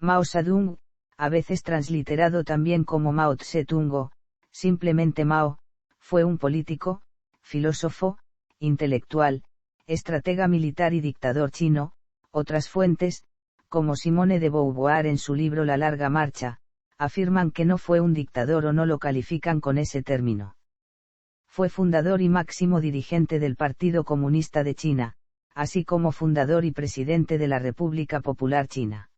Mao Zedong, a veces transliterado también como Mao Tse-tung o, simplemente Mao, fue un político, filósofo, intelectual, estratega militar y dictador chino. Otras fuentes, como Simone de Beauvoir en su libro La larga marcha, afirman que no fue un dictador o no lo califican con ese término. Fue fundador y máximo dirigente del Partido Comunista de China, así como fundador y presidente de la República Popular China.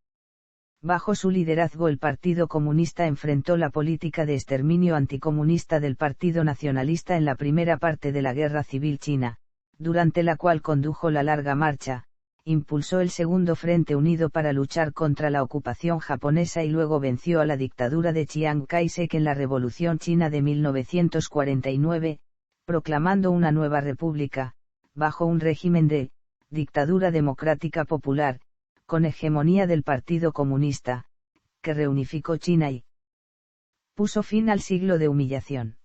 Bajo su liderazgo el Partido Comunista enfrentó la política de exterminio anticomunista del Partido Nacionalista en la primera parte de la Guerra Civil China, durante la cual condujo la larga marcha, impulsó el Segundo Frente Unido para luchar contra la ocupación japonesa y luego venció a la dictadura de Chiang Kai-shek en la Revolución China de 1949, proclamando una nueva república, bajo un régimen de dictadura democrática popular, con hegemonía del Partido Comunista, que reunificó China y puso fin al siglo de humillación.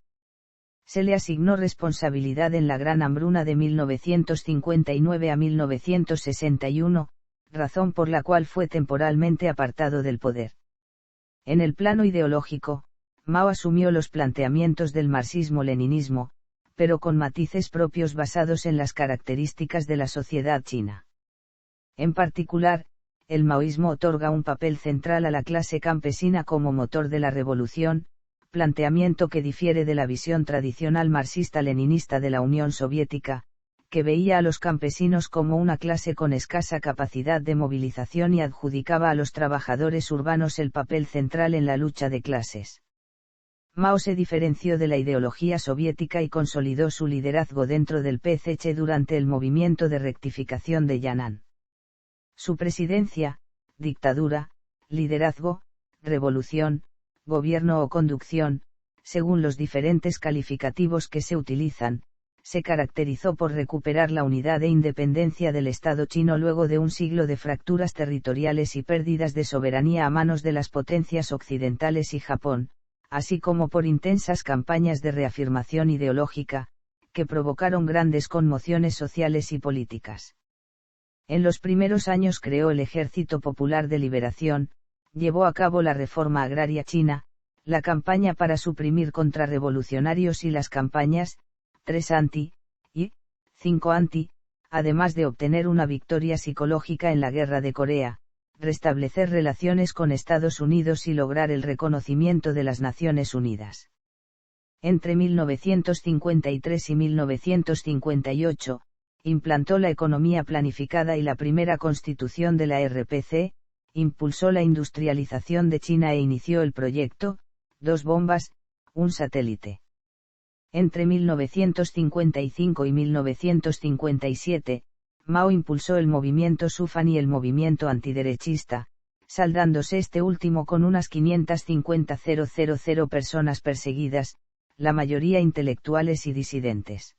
Se le asignó responsabilidad en la Gran Hambruna de 1959 a 1961, razón por la cual fue temporalmente apartado del poder. En el plano ideológico, Mao asumió los planteamientos del marxismo-leninismo, pero con matices propios basados en las características de la sociedad china. En particular, el maoísmo otorga un papel central a la clase campesina como motor de la revolución, planteamiento que difiere de la visión tradicional marxista-leninista de la Unión Soviética, que veía a los campesinos como una clase con escasa capacidad de movilización y adjudicaba a los trabajadores urbanos el papel central en la lucha de clases. Mao se diferenció de la ideología soviética y consolidó su liderazgo dentro del PCC durante el movimiento de rectificación de Yan'an. Su presidencia, dictadura, liderazgo, revolución, gobierno o conducción, según los diferentes calificativos que se utilizan, se caracterizó por recuperar la unidad e independencia del Estado chino luego de un siglo de fracturas territoriales y pérdidas de soberanía a manos de las potencias occidentales y Japón, así como por intensas campañas de reafirmación ideológica, que provocaron grandes conmociones sociales y políticas. En los primeros años creó el Ejército Popular de Liberación, llevó a cabo la reforma agraria china, la campaña para suprimir contrarrevolucionarios y las campañas 3 anti y 5 anti, además de obtener una victoria psicológica en la Guerra de Corea, restablecer relaciones con Estados Unidos y lograr el reconocimiento de las Naciones Unidas. Entre 1953 y 1958, implantó la economía planificada y la primera constitución de la RPC, impulsó la industrialización de China e inició el proyecto 2 bombas, un satélite. Entre 1955 y 1957, Mao impulsó el movimiento Sufan y el movimiento antiderechista, saldándose este último con unas 550.000 personas perseguidas, la mayoría intelectuales y disidentes.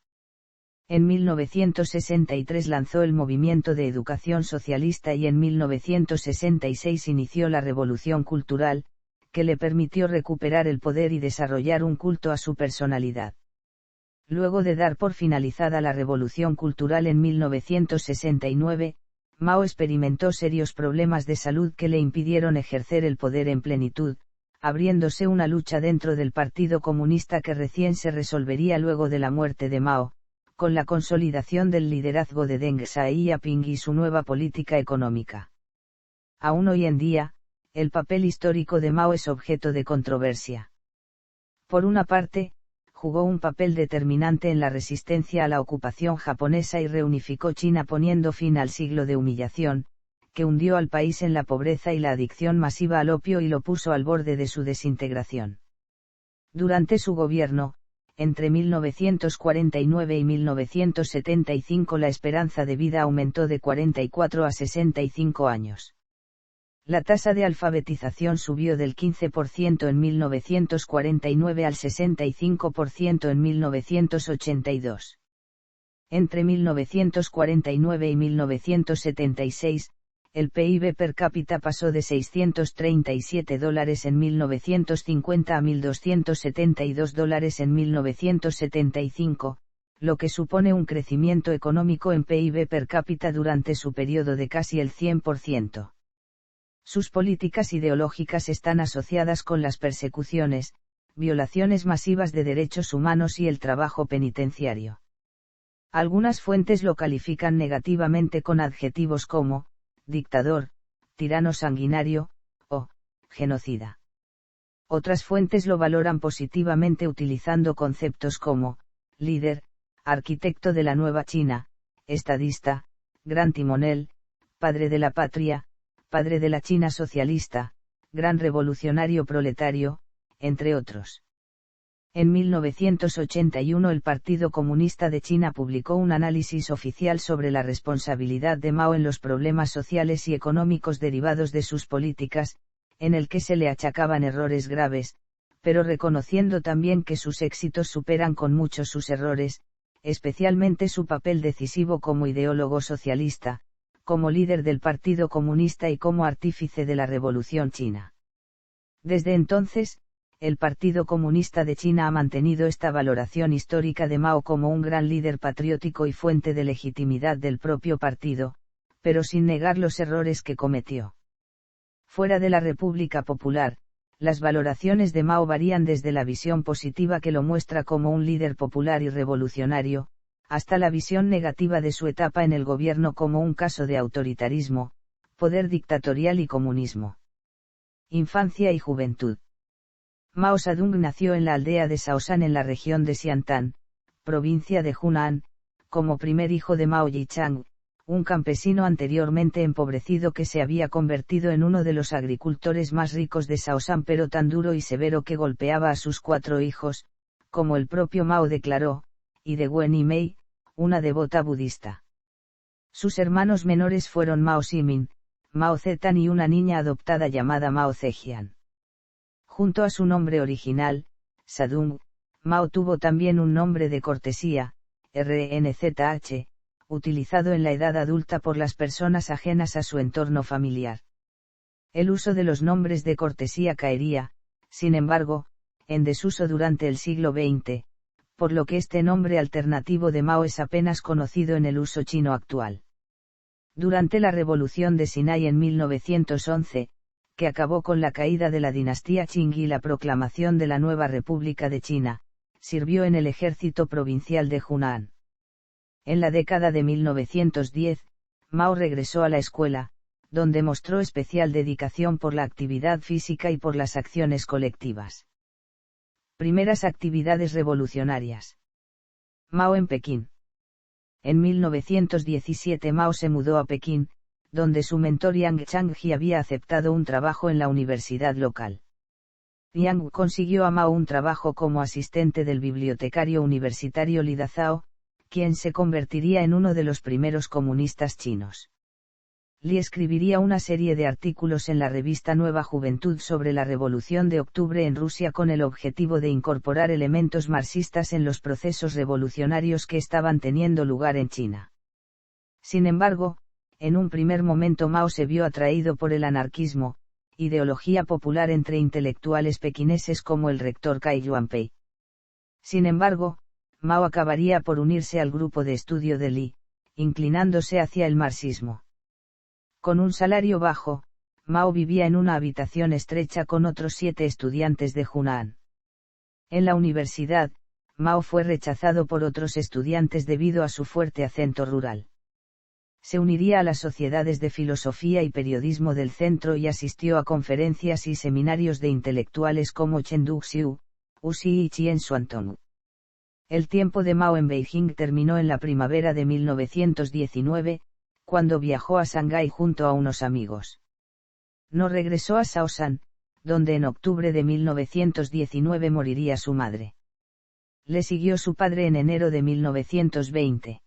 En 1963 lanzó el movimiento de educación socialista y en 1966 inició la Revolución Cultural, que le permitió recuperar el poder y desarrollar un culto a su personalidad. Luego de dar por finalizada la Revolución Cultural en 1969, Mao experimentó serios problemas de salud que le impidieron ejercer el poder en plenitud, abriéndose una lucha dentro del Partido Comunista que recién se resolvería luego de la muerte de Mao, con la consolidación del liderazgo de Deng Xiaoping y su nueva política económica. Aún hoy en día, el papel histórico de Mao es objeto de controversia. Por una parte, jugó un papel determinante en la resistencia a la ocupación japonesa y reunificó China poniendo fin al siglo de humillación, que hundió al país en la pobreza y la adicción masiva al opio y lo puso al borde de su desintegración. Durante su gobierno, entre 1949 y 1975 la esperanza de vida aumentó de 44 a 65 años. La tasa de alfabetización subió del 15% en 1949 al 65% en 1982. Entre 1949 y 1976, el PIB per cápita pasó de $637 en 1950 a $1.272 en 1975, lo que supone un crecimiento económico en PIB per cápita durante su periodo de casi el 100%. Sus políticas ideológicas están asociadas con las persecuciones, violaciones masivas de derechos humanos y el trabajo penitenciario. Algunas fuentes lo califican negativamente con adjetivos como dictador, tirano sanguinario, o genocida. Otras fuentes lo valoran positivamente utilizando conceptos como líder, arquitecto de la nueva China, estadista, gran timonel, padre de la patria, padre de la China socialista, gran revolucionario proletario, entre otros. En 1981 el Partido Comunista de China publicó un análisis oficial sobre la responsabilidad de Mao en los problemas sociales y económicos derivados de sus políticas, en el que se le achacaban errores graves, pero reconociendo también que sus éxitos superan con mucho sus errores, especialmente su papel decisivo como ideólogo socialista, como líder del Partido Comunista y como artífice de la Revolución China. Desde entonces, el Partido Comunista de China ha mantenido esta valoración histórica de Mao como un gran líder patriótico y fuente de legitimidad del propio partido, pero sin negar los errores que cometió. Fuera de la República Popular, las valoraciones de Mao varían desde la visión positiva que lo muestra como un líder popular y revolucionario, hasta la visión negativa de su etapa en el gobierno como un caso de autoritarismo, poder dictatorial y comunismo. Infancia y juventud. Mao Zedong nació en la aldea de Shaoxan en la región de Xiantan, provincia de Hunan, como primer hijo de Mao Yichang, un campesino anteriormente empobrecido que se había convertido en uno de los agricultores más ricos de Shaoxan, pero tan duro y severo que golpeaba a sus 4 hijos, como el propio Mao declaró, y de Wen y Mei, una devota budista. Sus hermanos menores fueron Mao Ximin, Mao Zetan y una niña adoptada llamada Mao Zhejian. Junto a su nombre original, Zedong, Mao tuvo también un nombre de cortesía, RNZH, utilizado en la edad adulta por las personas ajenas a su entorno familiar. El uso de los nombres de cortesía caería, sin embargo, en desuso durante el siglo XX, por lo que este nombre alternativo de Mao es apenas conocido en el uso chino actual. Durante la Revolución de Sinai en 1911, que acabó con la caída de la dinastía Qing y la proclamación de la nueva República de China, sirvió en el ejército provincial de Hunan. En la década de 1910, Mao regresó a la escuela, donde mostró especial dedicación por la actividad física y por las acciones colectivas. Primeras actividades revolucionarias. Mao en Pekín. En 1917 Mao se mudó a Pekín, donde su mentor Yang Changji había aceptado un trabajo en la universidad local. Yang consiguió a Mao un trabajo como asistente del bibliotecario universitario Li Dazhao, quien se convertiría en uno de los primeros comunistas chinos. Li escribiría una serie de artículos en la revista Nueva Juventud sobre la Revolución de Octubre en Rusia con el objetivo de incorporar elementos marxistas en los procesos revolucionarios que estaban teniendo lugar en China. Sin embargo, en un primer momento Mao se vio atraído por el anarquismo, ideología popular entre intelectuales pequineses como el rector Cai Yuanpei. Sin embargo, Mao acabaría por unirse al grupo de estudio de Li, inclinándose hacia el marxismo. Con un salario bajo, Mao vivía en una habitación estrecha con otros 7 estudiantes de Hunan. En la universidad, Mao fue rechazado por otros estudiantes debido a su fuerte acento rural. Se uniría a las sociedades de filosofía y periodismo del centro y asistió a conferencias y seminarios de intelectuales como Chen Duxiu, Wu Xi y Chien Xuantong. El tiempo de Mao en Beijing terminó en la primavera de 1919, cuando viajó a Shanghái junto a unos amigos. No regresó a Shaoxan, donde en octubre de 1919 moriría su madre. Le siguió su padre en enero de 1920.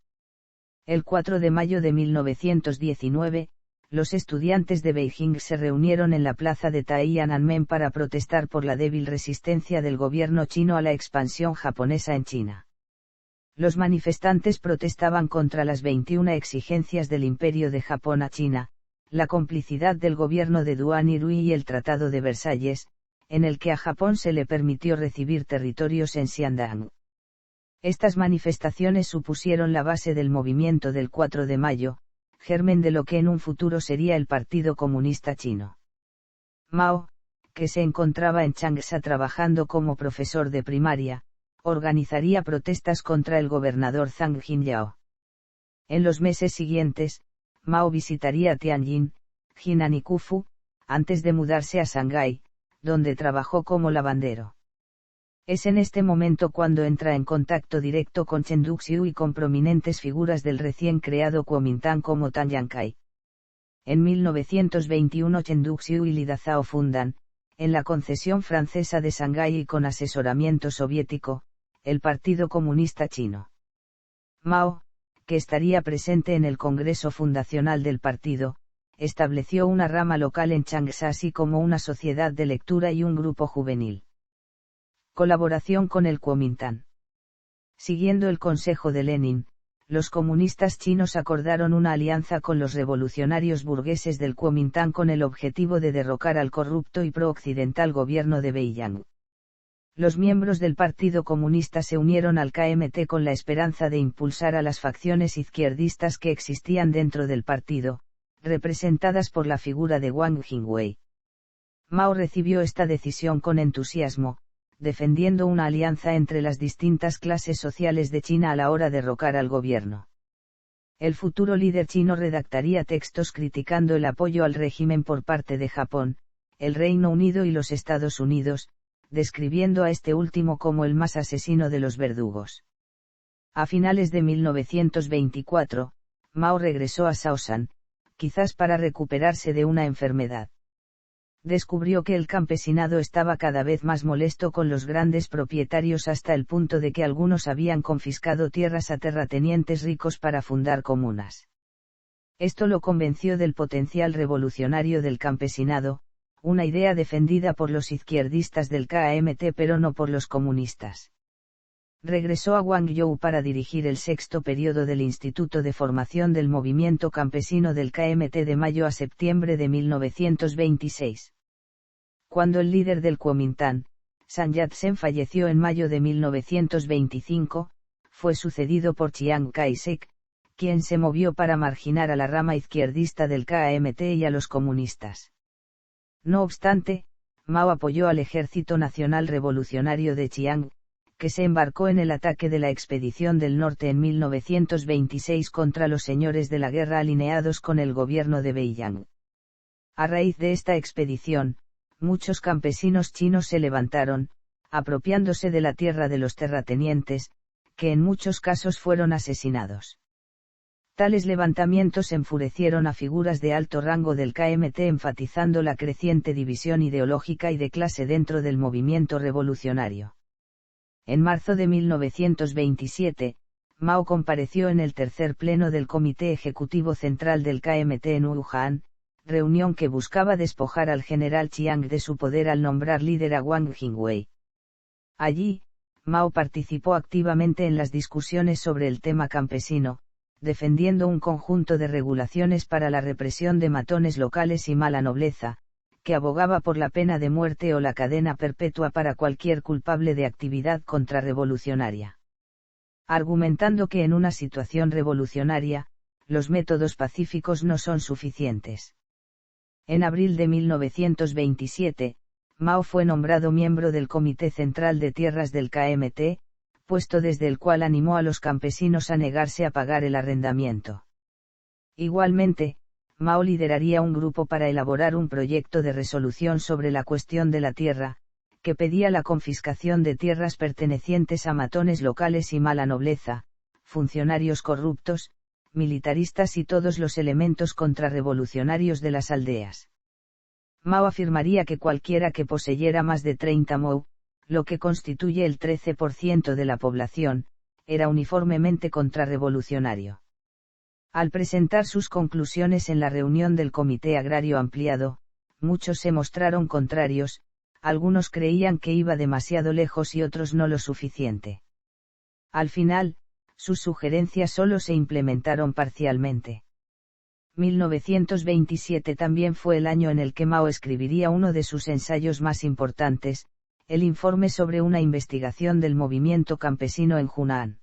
El 4 de mayo de 1919, los estudiantes de Beijing se reunieron en la plaza de Tiananmen para protestar por la débil resistencia del gobierno chino a la expansión japonesa en China. Los manifestantes protestaban contra las 21 exigencias del Imperio de Japón a China, la complicidad del gobierno de Duan Irui y el Tratado de Versalles, en el que a Japón se le permitió recibir territorios en Xiandang. Estas manifestaciones supusieron la base del movimiento del 4 de mayo, germen de lo que en un futuro sería el Partido Comunista Chino. Mao, que se encontraba en Changsha trabajando como profesor de primaria, organizaría protestas contra el gobernador Zhang Jinyao. En los meses siguientes, Mao visitaría Tianjin, Jinan y Khufu, antes de mudarse a Shanghái, donde trabajó como lavandero. Es en este momento cuando entra en contacto directo con Chen Duxiu y con prominentes figuras del recién creado Kuomintang como Tan Yankai. En 1921 Chen Duxiu y Li Dazhao fundan, en la concesión francesa de Shanghái y con asesoramiento soviético, el Partido Comunista Chino. Mao, que estaría presente en el Congreso Fundacional del partido, estableció una rama local en Changsha así como una sociedad de lectura y un grupo juvenil. Colaboración con el Kuomintang. Siguiendo el consejo de Lenin, los comunistas chinos acordaron una alianza con los revolucionarios burgueses del Kuomintang con el objetivo de derrocar al corrupto y pro-occidental gobierno de Beiyang. Los miembros del Partido Comunista se unieron al KMT con la esperanza de impulsar a las facciones izquierdistas que existían dentro del partido, representadas por la figura de Wang Jingwei. Mao recibió esta decisión con entusiasmo, defendiendo una alianza entre las distintas clases sociales de China a la hora de derrocar al gobierno. El futuro líder chino redactaría textos criticando el apoyo al régimen por parte de Japón, el Reino Unido y los Estados Unidos, describiendo a este último como el más asesino de los verdugos. A finales de 1924, Mao regresó a Shaoshan, quizás para recuperarse de una enfermedad. Descubrió que el campesinado estaba cada vez más molesto con los grandes propietarios hasta el punto de que algunos habían confiscado tierras a terratenientes ricos para fundar comunas. Esto lo convenció del potencial revolucionario del campesinado, una idea defendida por los izquierdistas del KMT pero no por los comunistas. Regresó a Guangzhou para dirigir el sexto periodo del Instituto de Formación del Movimiento Campesino del KMT de mayo a septiembre de 1926. Cuando el líder del Kuomintang, Sun Yat-sen falleció en mayo de 1925, fue sucedido por Chiang Kai-shek, quien se movió para marginar a la rama izquierdista del KMT y a los comunistas. No obstante, Mao apoyó al Ejército Nacional Revolucionario de Chiang, que se embarcó en el ataque de la Expedición del Norte en 1926 contra los señores de la guerra alineados con el gobierno de Beiyang. A raíz de esta expedición, muchos campesinos chinos se levantaron, apropiándose de la tierra de los terratenientes, que en muchos casos fueron asesinados. Tales levantamientos enfurecieron a figuras de alto rango del KMT enfatizando la creciente división ideológica y de clase dentro del movimiento revolucionario. En marzo de 1927, Mao compareció en el tercer pleno del Comité Ejecutivo Central del KMT en Wuhan, reunión que buscaba despojar al general Chiang de su poder al nombrar líder a Wang Jingwei. Allí, Mao participó activamente en las discusiones sobre el tema campesino, defendiendo un conjunto de regulaciones para la represión de matones locales y mala nobleza, que abogaba por la pena de muerte o la cadena perpetua para cualquier culpable de actividad contrarrevolucionaria. Argumentando que en una situación revolucionaria, los métodos pacíficos no son suficientes. En abril de 1927, Mao fue nombrado miembro del Comité Central de Tierras del KMT, puesto desde el cual animó a los campesinos a negarse a pagar el arrendamiento. Igualmente, Mao lideraría un grupo para elaborar un proyecto de resolución sobre la cuestión de la tierra, que pedía la confiscación de tierras pertenecientes a matones locales y mala nobleza, funcionarios corruptos, militaristas y todos los elementos contrarrevolucionarios de las aldeas. Mao afirmaría que cualquiera que poseyera más de 30 mou, lo que constituye el 13% de la población, era uniformemente contrarrevolucionario. Al presentar sus conclusiones en la reunión del Comité Agrario Ampliado, muchos se mostraron contrarios, algunos creían que iba demasiado lejos y otros no lo suficiente. Al final, sus sugerencias solo se implementaron parcialmente. 1927 también fue el año en el que Mao escribiría uno de sus ensayos más importantes, el informe sobre una investigación del movimiento campesino en Hunan.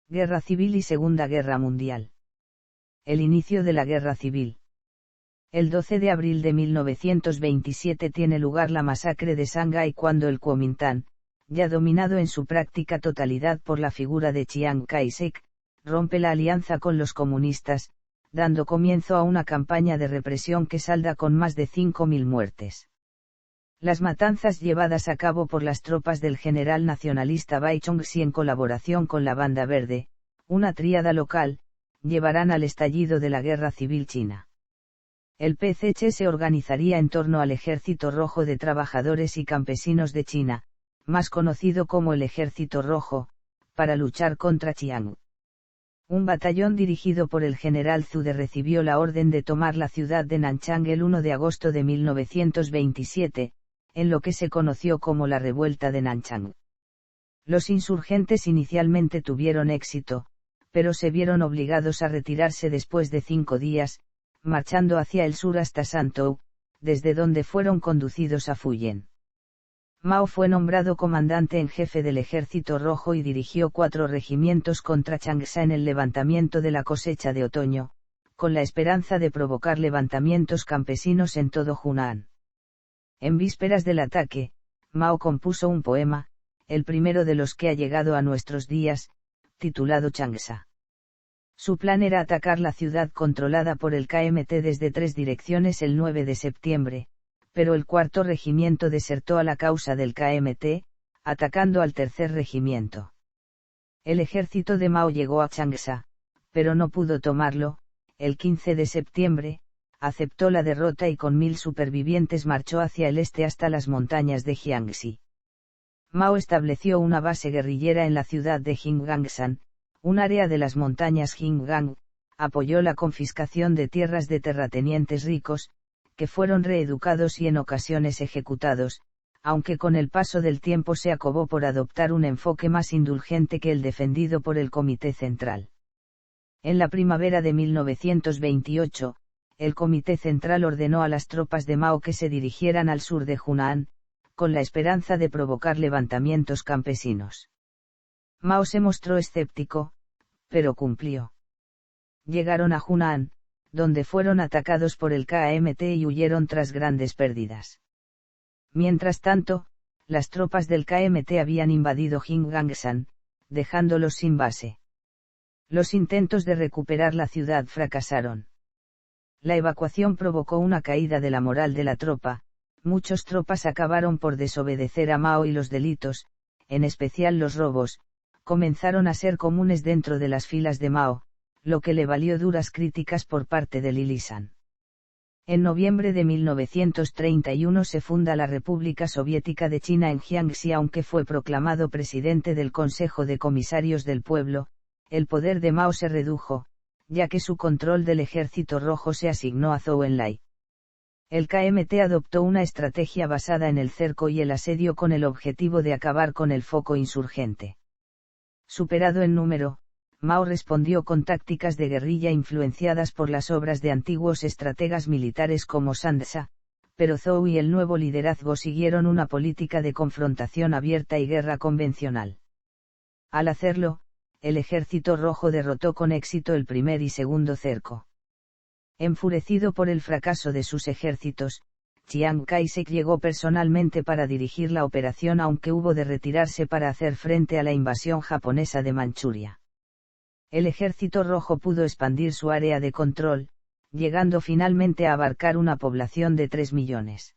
Guerra Civil y Segunda Guerra Mundial. El inicio de la Guerra Civil. El 12 de abril de 1927 tiene lugar la masacre de Shanghái cuando el Kuomintang, ya dominado en su práctica totalidad por la figura de Chiang Kai-shek, rompe la alianza con los comunistas, dando comienzo a una campaña de represión que salda con más de 5.000 muertes. Las matanzas llevadas a cabo por las tropas del general nacionalista Bai Chong-si en colaboración con la Banda Verde, una tríada local, llevarán al estallido de la Guerra Civil China. El PCC se organizaría en torno al Ejército Rojo de Trabajadores y Campesinos de China, más conocido como el Ejército Rojo, para luchar contra Chiang. Un batallón dirigido por el general Zhuge recibió la orden de tomar la ciudad de Nanchang el 1 de agosto de 1927, en lo que se conoció como la Revuelta de Nanchang. Los insurgentes inicialmente tuvieron éxito, pero se vieron obligados a retirarse después de 5 días, marchando hacia el sur hasta Santou, desde donde fueron conducidos a Fujian. Mao fue nombrado comandante en jefe del Ejército Rojo y dirigió 4 regimientos contra Changsha en el levantamiento de la cosecha de otoño, con la esperanza de provocar levantamientos campesinos en todo Hunan. En vísperas del ataque, Mao compuso un poema, el primero de los que ha llegado a nuestros días, titulado Changsha. Su plan era atacar la ciudad controlada por el KMT desde 3 direcciones el 9 de septiembre, pero el 4º regimiento desertó a la causa del KMT, atacando al 3er regimiento. El ejército de Mao llegó a Changsha, pero no pudo tomarlo. El 15 de septiembre, aceptó la derrota y con 1.000 supervivientes marchó hacia el este hasta las montañas de Jiangxi. Mao estableció una base guerrillera en la ciudad de Jinggangshan, un área de las montañas Jinggang, apoyó la confiscación de tierras de terratenientes ricos, que fueron reeducados y en ocasiones ejecutados, aunque con el paso del tiempo se acobó por adoptar un enfoque más indulgente que el defendido por el Comité Central. En la primavera de 1928, el Comité Central ordenó a las tropas de Mao que se dirigieran al sur de Hunan, con la esperanza de provocar levantamientos campesinos. Mao se mostró escéptico, pero cumplió. Llegaron a Hunan, donde fueron atacados por el KMT y huyeron tras grandes pérdidas. Mientras tanto, las tropas del KMT habían invadido Jinggangshan, dejándolos sin base. Los intentos de recuperar la ciudad fracasaron. La evacuación provocó una caída de la moral de la tropa, muchos tropas acabaron por desobedecer a Mao y los delitos, en especial los robos, comenzaron a ser comunes dentro de las filas de Mao, lo que le valió duras críticas por parte del Ilisan. En noviembre de 1931 se funda la República Soviética de China en Jiangxi, aunque fue proclamado presidente del Consejo de Comisarios del Pueblo, el poder de Mao se redujo, ya que su control del Ejército Rojo se asignó a Zhou Enlai. El KMT adoptó una estrategia basada en el cerco y el asedio con el objetivo de acabar con el foco insurgente. Superado en número, Mao respondió con tácticas de guerrilla influenciadas por las obras de antiguos estrategas militares como Sandsa, pero Zhou y el nuevo liderazgo siguieron una política de confrontación abierta y guerra convencional. Al hacerlo, el Ejército Rojo derrotó con éxito el primer y segundo cerco. Enfurecido por el fracaso de sus ejércitos, Chiang Kai-shek llegó personalmente para dirigir la operación, aunque hubo de retirarse para hacer frente a la invasión japonesa de Manchuria. El Ejército Rojo pudo expandir su área de control, llegando finalmente a abarcar una población de 3 millones.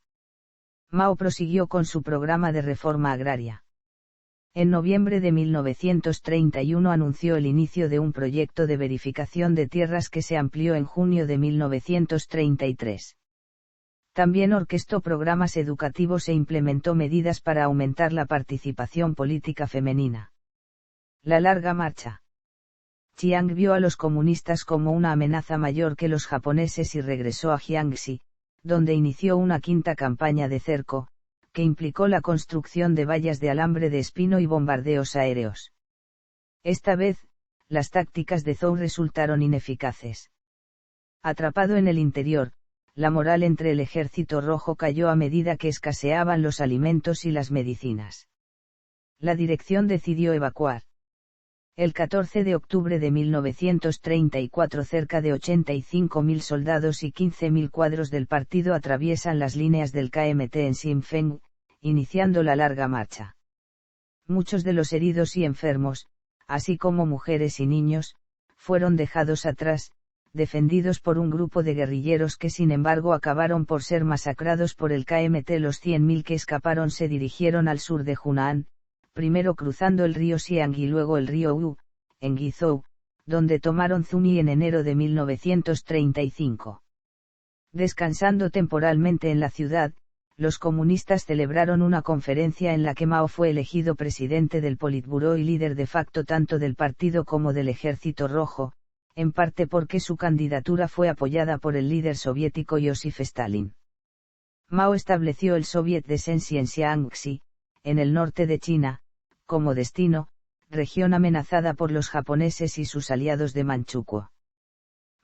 Mao prosiguió con su programa de reforma agraria. En noviembre de 1931 anunció el inicio de un proyecto de verificación de tierras que se amplió en junio de 1933. También orquestó programas educativos e implementó medidas para aumentar la participación política femenina. La larga marcha. Chiang vio a los comunistas como una amenaza mayor que los japoneses y regresó a Jiangxi, donde inició una quinta campaña de cerco, que implicó la construcción de vallas de alambre de espino y bombardeos aéreos. Esta vez, las tácticas de Zhou resultaron ineficaces. Atrapado en el interior, la moral entre el Ejército Rojo cayó a medida que escaseaban los alimentos y las medicinas. La dirección decidió evacuar. El 14 de octubre de 1934 cerca de 85.000 soldados y 15.000 cuadros del partido atraviesan las líneas del KMT en Sinn Féin, iniciando la larga marcha. Muchos de los heridos y enfermos, así como mujeres y niños, fueron dejados atrás, defendidos por un grupo de guerrilleros que sin embargo acabaron por ser masacrados por el KMT. Los 100.000 que escaparon se dirigieron al sur de Hunan, primero cruzando el río Siang y luego el río U, en Guizhou, donde tomaron Zuni en enero de 1935. Descansando temporalmente en la ciudad, los comunistas celebraron una conferencia en la que Mao fue elegido presidente del Politburó y líder de facto tanto del partido como del Ejército Rojo, en parte porque su candidatura fue apoyada por el líder soviético Joseph Stalin. Mao estableció el Soviet de Shenxi en Shaanxi, en el norte de China, como destino, región amenazada por los japoneses y sus aliados de Manchukuo.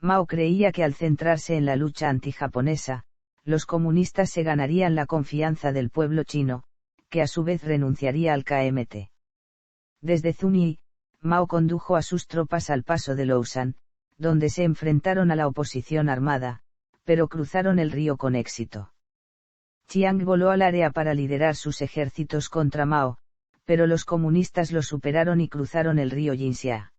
Mao creía que al centrarse en la lucha antijaponesa, los comunistas se ganarían la confianza del pueblo chino, que a su vez renunciaría al KMT. Desde Zunyi, Mao condujo a sus tropas al paso de Lousan, donde se enfrentaron a la oposición armada, pero cruzaron el río con éxito. Chiang voló al área para liderar sus ejércitos contra Mao, pero los comunistas lo superaron y cruzaron el río Jinxia.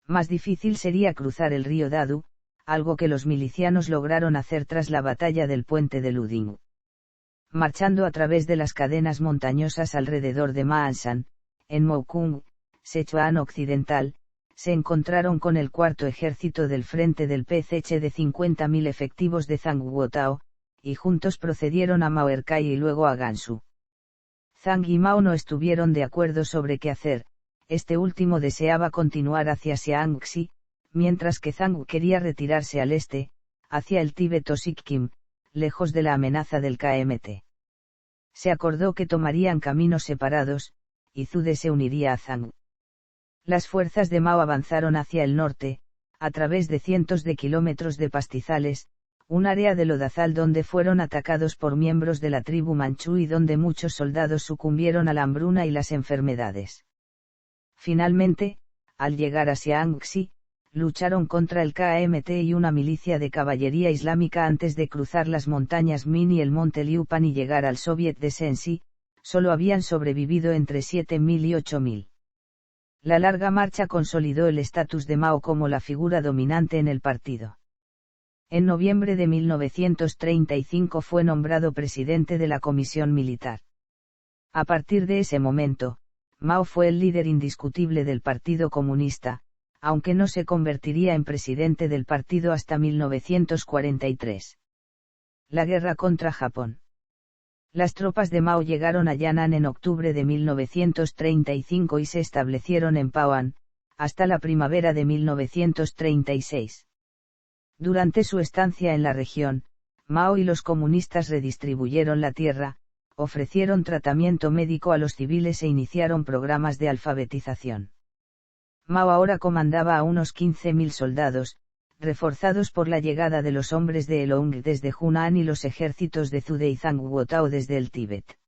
Más difícil sería cruzar el río Dadu, algo que los milicianos lograron hacer tras la batalla del puente de Luding. Marchando a través de las cadenas montañosas alrededor de Ma'anshan, en Mokung, Sichuan occidental, se encontraron con el cuarto ejército del frente del PCH de 50.000 efectivos de Zhang Guotao, y juntos procedieron a Maoerkai y luego a Gansu. Zhang y Mao no estuvieron de acuerdo sobre qué hacer, este último deseaba continuar hacia Shaanxi, mientras que Zhang quería retirarse al este, hacia el Tíbet o Sikkim, lejos de la amenaza del KMT. Se acordó que tomarían caminos separados, y Zhuge se uniría a Zhang. Las fuerzas de Mao avanzaron hacia el norte, a través de cientos de kilómetros de pastizales, un área de lodazal donde fueron atacados por miembros de la tribu manchú y donde muchos soldados sucumbieron a la hambruna y las enfermedades. Finalmente, al llegar a Shaanxi, lucharon contra el KMT y una milicia de caballería islámica antes de cruzar las montañas Min y el monte Liupan y llegar al Soviet de Shenxi. Solo habían sobrevivido entre 7.000 y 8.000. La larga marcha consolidó el estatus de Mao como la figura dominante en el partido. En noviembre de 1935 fue nombrado presidente de la Comisión Militar. A partir de ese momento, Mao fue el líder indiscutible del Partido Comunista, aunque no se convertiría en presidente del partido hasta 1943. La guerra contra Japón. Las tropas de Mao llegaron a Yan'an en octubre de 1935 y se establecieron en Pao'an, hasta la primavera de 1936. Durante su estancia en la región, Mao y los comunistas redistribuyeron la tierra, ofrecieron tratamiento médico a los civiles e iniciaron programas de alfabetización. Mao ahora comandaba a unos 15.000 soldados, reforzados por la llegada de los hombres de Heilong desde Hunan y los ejércitos de Zhuge y Zhang Guotao desde el Tíbet.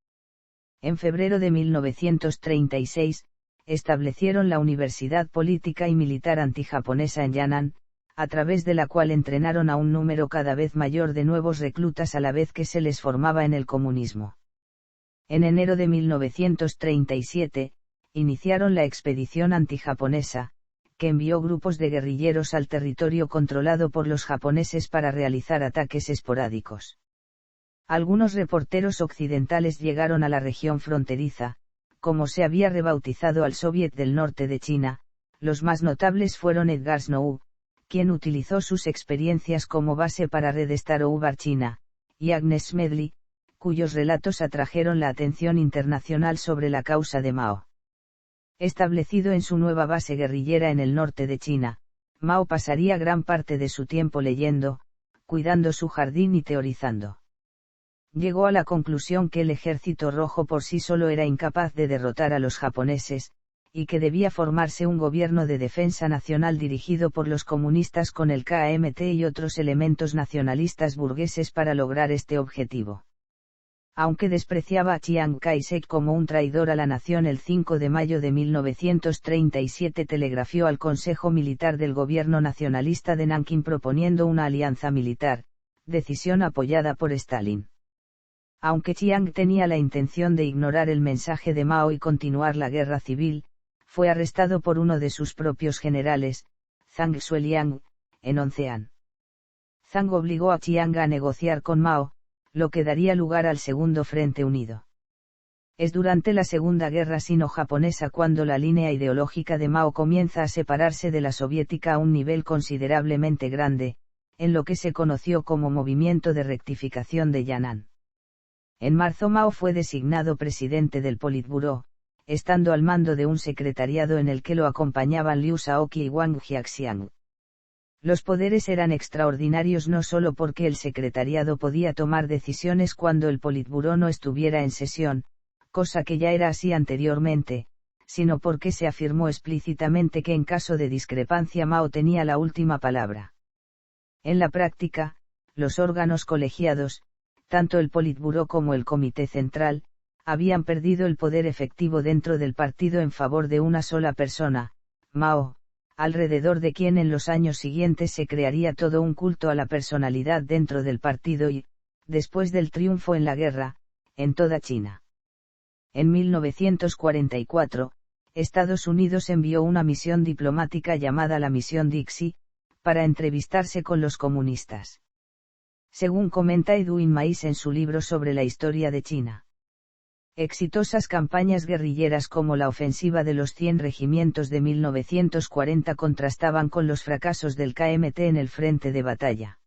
En febrero de 1936, establecieron la Universidad Política y Militar Antijaponesa en Yan'an, a través de la cual entrenaron a un número cada vez mayor de nuevos reclutas a la vez que se les formaba en el comunismo. En enero de 1937, iniciaron la expedición antijaponesa, que envió grupos de guerrilleros al territorio controlado por los japoneses para realizar ataques esporádicos. Algunos reporteros occidentales llegaron a la región fronteriza, como se había rebautizado al Soviet del Norte de China. Los más notables fueron Edgar Snow, quien utilizó sus experiencias como base para Red Star Over China, y Agnes Smedley, cuyos relatos atrajeron la atención internacional sobre la causa de Mao. Establecido en su nueva base guerrillera en el norte de China, Mao pasaría gran parte de su tiempo leyendo, cuidando su jardín y teorizando. Llegó a la conclusión que el Ejército Rojo por sí solo era incapaz de derrotar a los japoneses, y que debía formarse un gobierno de defensa nacional dirigido por los comunistas con el KMT y otros elementos nacionalistas burgueses para lograr este objetivo. Aunque despreciaba a Chiang Kai-shek como un traidor a la nación, el 5 de mayo de 1937 telegrafió al Consejo Militar del Gobierno Nacionalista de Nankín proponiendo una alianza militar, decisión apoyada por Stalin. Aunque Chiang tenía la intención de ignorar el mensaje de Mao y continuar la guerra civil, fue arrestado por uno de sus propios generales, Zhang Zueliang, en Oncean. Zhang obligó a Chiang a negociar con Mao, lo que daría lugar al Segundo Frente Unido. Es durante la Segunda Guerra Sino-Japonesa cuando la línea ideológica de Mao comienza a separarse de la soviética a un nivel considerablemente grande, en lo que se conoció como Movimiento de Rectificación de Yan'an. En marzo Mao fue designado presidente del Politburó, estando al mando de un secretariado en el que lo acompañaban Liu Shaoqi y Wang Jiaxiang. Los poderes eran extraordinarios no solo porque el secretariado podía tomar decisiones cuando el Politburó no estuviera en sesión, cosa que ya era así anteriormente, sino porque se afirmó explícitamente que en caso de discrepancia Mao tenía la última palabra. En la práctica, los órganos colegiados, tanto el Politburó como el Comité Central, habían perdido el poder efectivo dentro del partido en favor de una sola persona, Mao, alrededor de quien en los años siguientes se crearía todo un culto a la personalidad dentro del partido y, después del triunfo en la guerra, en toda China. En 1944, Estados Unidos envió una misión diplomática llamada la Misión Dixie, para entrevistarse con los comunistas. Según comenta Edwin Mais en su libro sobre la historia de China. Exitosas campañas guerrilleras como la ofensiva de los 100 regimientos de 1940 contrastaban con los fracasos del KMT en el frente de batalla.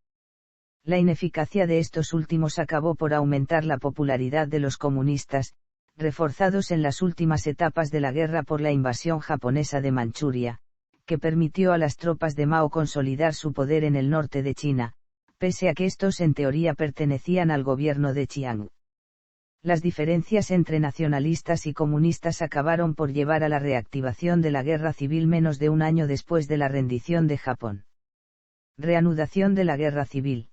La ineficacia de estos últimos acabó por aumentar la popularidad de los comunistas, reforzados en las últimas etapas de la guerra por la invasión japonesa de Manchuria, que permitió a las tropas de Mao consolidar su poder en el norte de China, pese a que estos en teoría pertenecían al gobierno de Chiang. Las diferencias entre nacionalistas y comunistas acabaron por llevar a la reactivación de la guerra civil menos de un año después de la rendición de Japón. Reanudación de la guerra civil.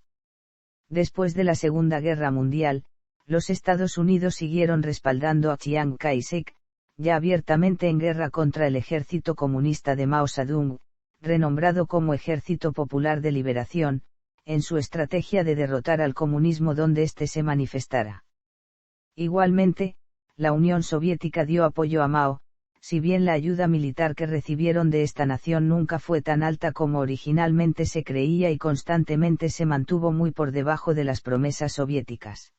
Después de la Segunda Guerra Mundial, los Estados Unidos siguieron respaldando a Chiang Kai-shek, ya abiertamente en guerra contra el ejército comunista de Mao Zedong, renombrado como Ejército Popular de Liberación, en su estrategia de derrotar al comunismo donde éste se manifestara. Igualmente, la Unión Soviética dio apoyo a Mao, si bien la ayuda militar que recibieron de esta nación nunca fue tan alta como originalmente se creía y constantemente se mantuvo muy por debajo de las promesas soviéticas.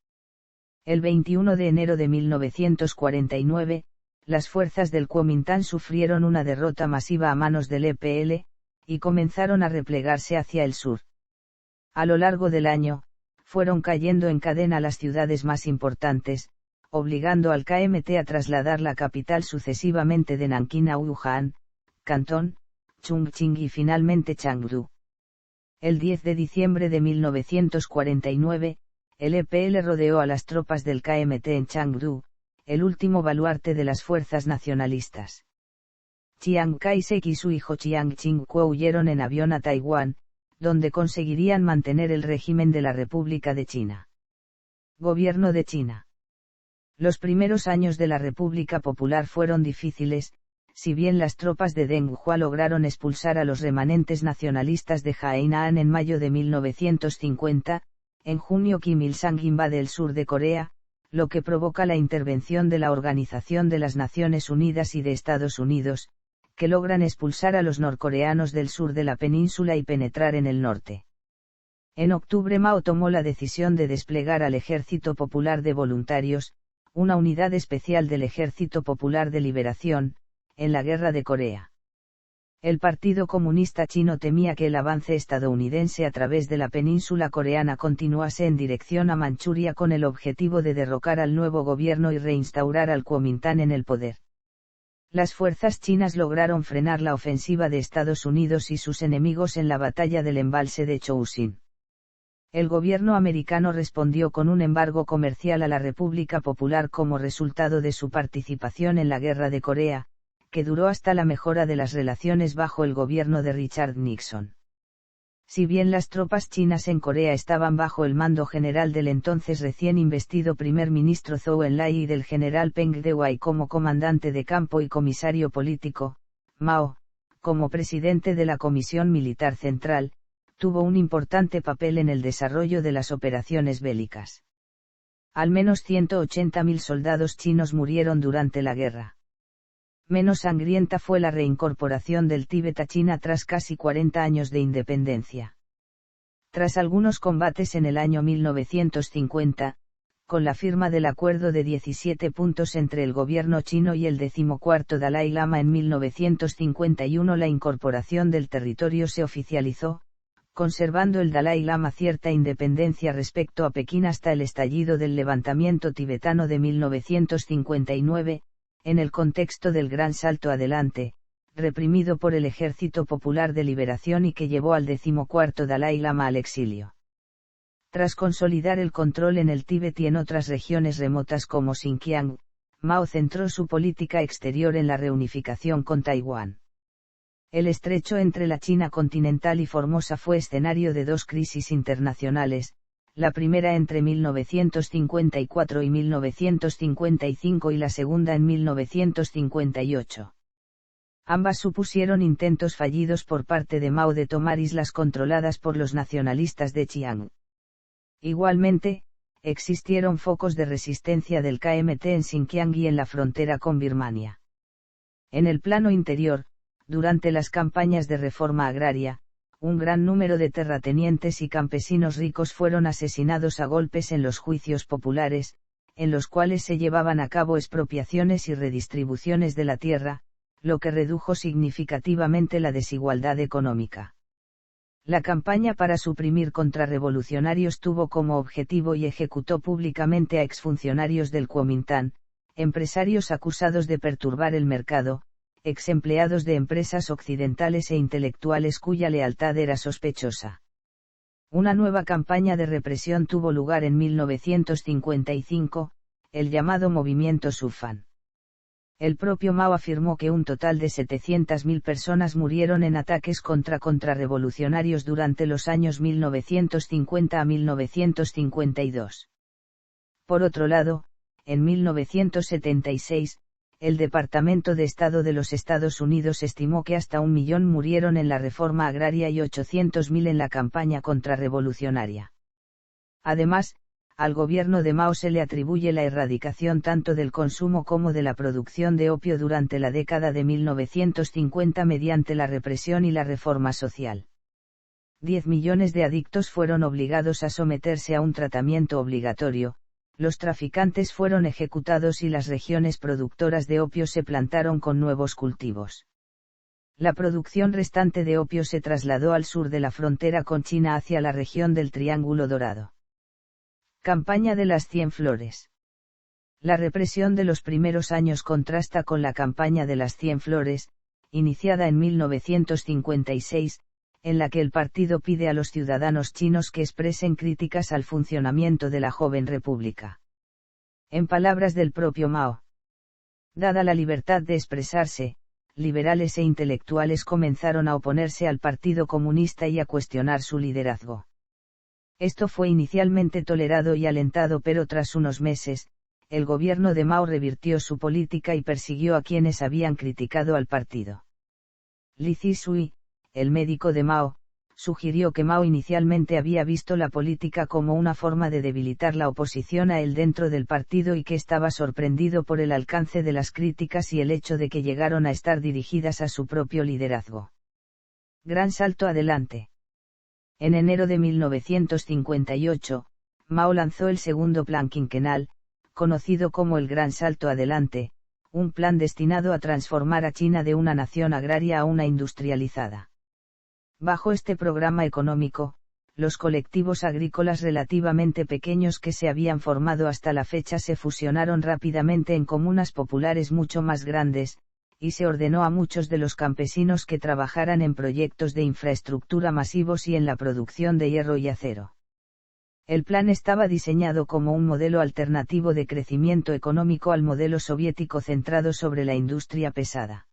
El 21 de enero de 1949, las fuerzas del Kuomintang sufrieron una derrota masiva a manos del EPL, y comenzaron a replegarse hacia el sur. A lo largo del año, fueron cayendo en cadena las ciudades más importantes, obligando al KMT a trasladar la capital sucesivamente de Nankín a Wuhan, Cantón, Chongqing y finalmente Chengdu. El 10 de diciembre de 1949, el EPL rodeó a las tropas del KMT en Chengdu, el último baluarte de las fuerzas nacionalistas. Chiang Kai-shek y su hijo Chiang Ching-kuo huyeron en avión a Taiwán, donde conseguirían mantener el régimen de la República de China. Gobierno de China. Los primeros años de la República Popular fueron difíciles, si bien las tropas de Deng Hua lograron expulsar a los remanentes nacionalistas de Hainan en mayo de 1950, en junio Kim Il-sung invade el sur de Corea, lo que provoca la intervención de la Organización de las Naciones Unidas y de Estados Unidos, que logran expulsar a los norcoreanos del sur de la península y penetrar en el norte. En octubre Mao tomó la decisión de desplegar al Ejército Popular de Voluntarios, una unidad especial del Ejército Popular de Liberación, en la Guerra de Corea. El Partido Comunista Chino temía que el avance estadounidense a través de la península coreana continuase en dirección a Manchuria con el objetivo de derrocar al nuevo gobierno y reinstaurar al Kuomintang en el poder. Las fuerzas chinas lograron frenar la ofensiva de Estados Unidos y sus enemigos en la batalla del embalse de Choushin. El gobierno americano respondió con un embargo comercial a la República Popular como resultado de su participación en la Guerra de Corea, que duró hasta la mejora de las relaciones bajo el gobierno de Richard Nixon. Si bien las tropas chinas en Corea estaban bajo el mando general del entonces recién investido primer ministro Zhou Enlai y del general Peng Dehuai como comandante de campo y comisario político, Mao, como presidente de la Comisión Militar Central, tuvo un importante papel en el desarrollo de las operaciones bélicas. Al menos 180.000 soldados chinos murieron durante la guerra. Menos sangrienta fue la reincorporación del Tíbet a China tras casi 40 años de independencia. Tras algunos combates en el año 1950, con la firma del Acuerdo de 17 puntos entre el gobierno chino y el 14º Dalai Lama en 1951, la incorporación del territorio se oficializó, conservando el Dalai Lama cierta independencia respecto a Pekín hasta el estallido del levantamiento tibetano de 1959, en el contexto del Gran Salto Adelante, reprimido por el Ejército Popular de Liberación y que llevó al 14º Dalai Lama al exilio. Tras consolidar el control en el Tíbet y en otras regiones remotas como Xinjiang, Mao centró su política exterior en la reunificación con Taiwán. El estrecho entre la China continental y Formosa fue escenario de dos crisis internacionales, la primera entre 1954 y 1955 y la segunda en 1958. Ambas supusieron intentos fallidos por parte de Mao de tomar islas controladas por los nacionalistas de Chiang. Igualmente, existieron focos de resistencia del KMT en Xinjiang y en la frontera con Birmania. En el plano interior, durante las campañas de reforma agraria, un gran número de terratenientes y campesinos ricos fueron asesinados a golpes en los juicios populares, en los cuales se llevaban a cabo expropiaciones y redistribuciones de la tierra, lo que redujo significativamente la desigualdad económica. La campaña para suprimir contrarrevolucionarios tuvo como objetivo y ejecutó públicamente a exfuncionarios del Kuomintang, empresarios acusados de perturbar el mercado, exempleados de empresas occidentales e intelectuales cuya lealtad era sospechosa. Una nueva campaña de represión tuvo lugar en 1955, el llamado Movimiento Sufan. El propio Mao afirmó que un total de 700.000 personas murieron en ataques contra contrarrevolucionarios durante los años 1950 a 1952. Por otro lado, en 1976, el Departamento de Estado de los Estados Unidos estimó que hasta 1 millón murieron en la reforma agraria y 800.000 en la campaña contrarrevolucionaria. Además, al gobierno de Mao se le atribuye la erradicación tanto del consumo como de la producción de opio durante la década de 1950 mediante la represión y la reforma social. 10 millones de adictos fueron obligados a someterse a un tratamiento obligatorio, los traficantes fueron ejecutados y las regiones productoras de opio se plantaron con nuevos cultivos. La producción restante de opio se trasladó al sur de la frontera con China hacia la región del Triángulo Dorado. Campaña de las 100 flores. La represión de los primeros años contrasta con la campaña de las 100 flores, iniciada en 1956, en la que el partido pide a los ciudadanos chinos que expresen críticas al funcionamiento de la joven república. En palabras del propio Mao: dada la libertad de expresarse, liberales e intelectuales comenzaron a oponerse al Partido Comunista y a cuestionar su liderazgo. Esto fue inicialmente tolerado y alentado, pero tras unos meses, el gobierno de Mao revirtió su política y persiguió a quienes habían criticado al partido. Li Zhisui, el médico de Mao, sugirió que Mao inicialmente había visto la política como una forma de debilitar la oposición a él dentro del partido y que estaba sorprendido por el alcance de las críticas y el hecho de que llegaron a estar dirigidas a su propio liderazgo. Gran salto adelante. En enero de 1958, Mao lanzó el segundo plan quinquenal, conocido como el Gran Salto Adelante, un plan destinado a transformar a China de una nación agraria a una industrializada. Bajo este programa económico, los colectivos agrícolas relativamente pequeños que se habían formado hasta la fecha se fusionaron rápidamente en comunas populares mucho más grandes, y se ordenó a muchos de los campesinos que trabajaran en proyectos de infraestructura masivos y en la producción de hierro y acero. El plan estaba diseñado como un modelo alternativo de crecimiento económico al modelo soviético centrado sobre la industria pesada.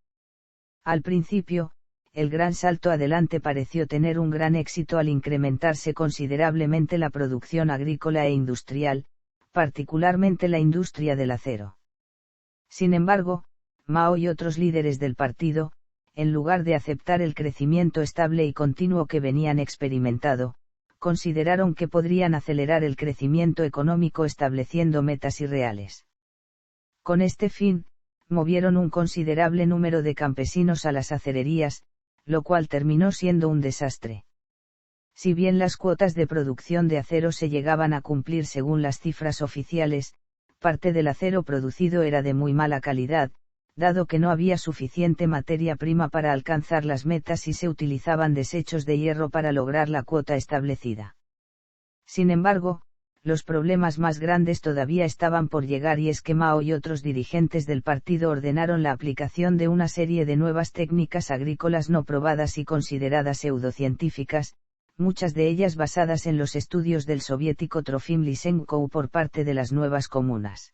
Al principio, el gran salto adelante pareció tener un gran éxito al incrementarse considerablemente la producción agrícola e industrial, particularmente la industria del acero. Sin embargo, Mao y otros líderes del partido, en lugar de aceptar el crecimiento estable y continuo que venían experimentado, consideraron que podrían acelerar el crecimiento económico estableciendo metas irreales. Con este fin, movieron un considerable número de campesinos a las acererías, lo cual terminó siendo un desastre. Si bien las cuotas de producción de acero se llegaban a cumplir según las cifras oficiales, parte del acero producido era de muy mala calidad, dado que no había suficiente materia prima para alcanzar las metas y se utilizaban desechos de hierro para lograr la cuota establecida. Sin embargo, los problemas más grandes todavía estaban por llegar y es que Mao y otros dirigentes del partido ordenaron la aplicación de una serie de nuevas técnicas agrícolas no probadas y consideradas pseudocientíficas, muchas de ellas basadas en los estudios del soviético Trofim Lysenko por parte de las nuevas comunas.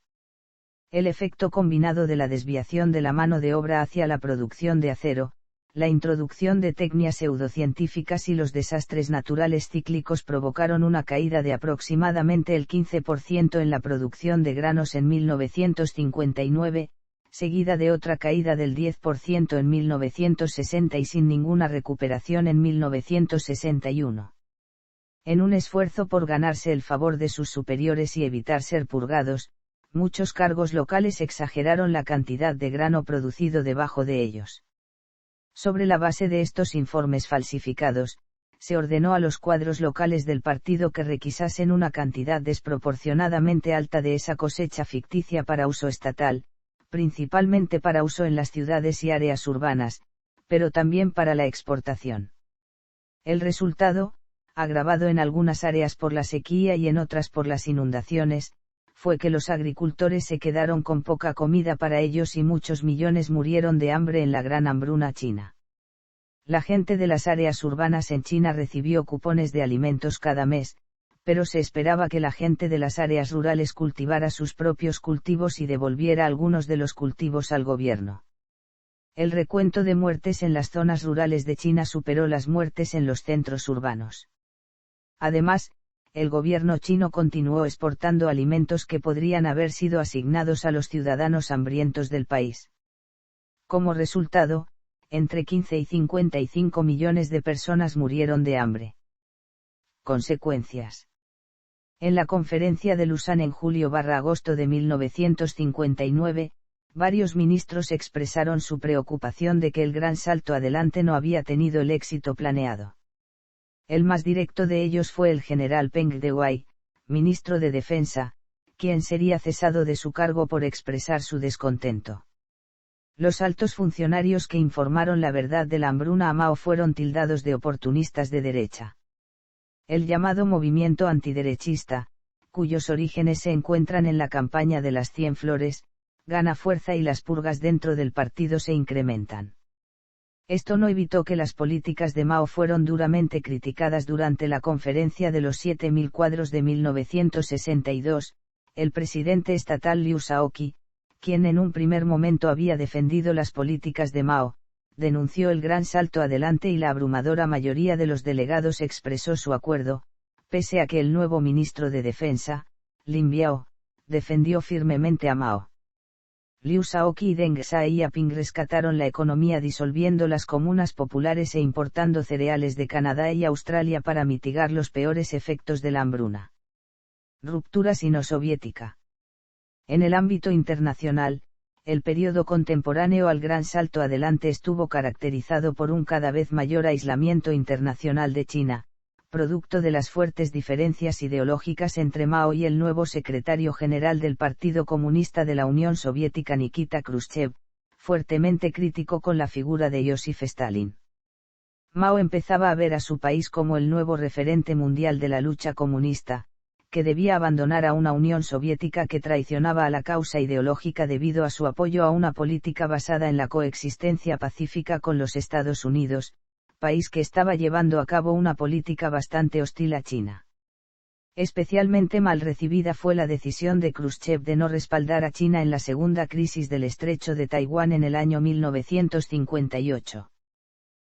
El efecto combinado de la desviación de la mano de obra hacia la producción de acero, la introducción de técnicas pseudocientíficas y los desastres naturales cíclicos provocaron una caída de aproximadamente el 15% en la producción de granos en 1959, seguida de otra caída del 10% en 1960 y sin ninguna recuperación en 1961. En un esfuerzo por ganarse el favor de sus superiores y evitar ser purgados, muchos cargos locales exageraron la cantidad de grano producido debajo de ellos. Sobre la base de estos informes falsificados, se ordenó a los cuadros locales del partido que requisasen una cantidad desproporcionadamente alta de esa cosecha ficticia para uso estatal, principalmente para uso en las ciudades y áreas urbanas, pero también para la exportación. El resultado, agravado en algunas áreas por la sequía y en otras por las inundaciones, fue que los agricultores se quedaron con poca comida para ellos y muchos millones murieron de hambre en la gran hambruna china. La gente de las áreas urbanas en China recibió cupones de alimentos cada mes, pero se esperaba que la gente de las áreas rurales cultivara sus propios cultivos y devolviera algunos de los cultivos al gobierno. El recuento de muertes en las zonas rurales de China superó las muertes en los centros urbanos. Además, el gobierno chino continuó exportando alimentos que podrían haber sido asignados a los ciudadanos hambrientos del país. Como resultado, entre 15 y 55 millones de personas murieron de hambre. Consecuencias. En la conferencia de Lushan en julio-agosto de 1959, varios ministros expresaron su preocupación de que el gran salto adelante no había tenido el éxito planeado. El más directo de ellos fue el general Peng Dehuai, ministro de Defensa, quien sería cesado de su cargo por expresar su descontento. Los altos funcionarios que informaron la verdad de la hambruna a Mao fueron tildados de oportunistas de derecha. El llamado movimiento antiderechista, cuyos orígenes se encuentran en la campaña de las 100 flores, gana fuerza y las purgas dentro del partido se incrementan. Esto no evitó que las políticas de Mao fueron duramente criticadas durante la conferencia de los 7000 cuadros de 1962, el presidente estatal Liu Shaoqi, quien en un primer momento había defendido las políticas de Mao, denunció el gran salto adelante y la abrumadora mayoría de los delegados expresó su acuerdo, pese a que el nuevo ministro de Defensa, Lin Biao, defendió firmemente a Mao. Liu Shaoqi y Deng Xiaoping rescataron la economía disolviendo las comunas populares e importando cereales de Canadá y Australia para mitigar los peores efectos de la hambruna. Ruptura sino-soviética. En el ámbito internacional, el periodo contemporáneo al gran salto adelante estuvo caracterizado por un cada vez mayor aislamiento internacional de China, producto de las fuertes diferencias ideológicas entre Mao y el nuevo secretario general del Partido Comunista de la Unión Soviética Nikita Khrushchev, fuertemente crítico con la figura de Joseph Stalin. Mao empezaba a ver a su país como el nuevo referente mundial de la lucha comunista, que debía abandonar a una Unión Soviética que traicionaba a la causa ideológica debido a su apoyo a una política basada en la coexistencia pacífica con los Estados Unidos, país que estaba llevando a cabo una política bastante hostil a China. Especialmente mal recibida fue la decisión de Khrushchev de no respaldar a China en la segunda crisis del estrecho de Taiwán en el año 1958.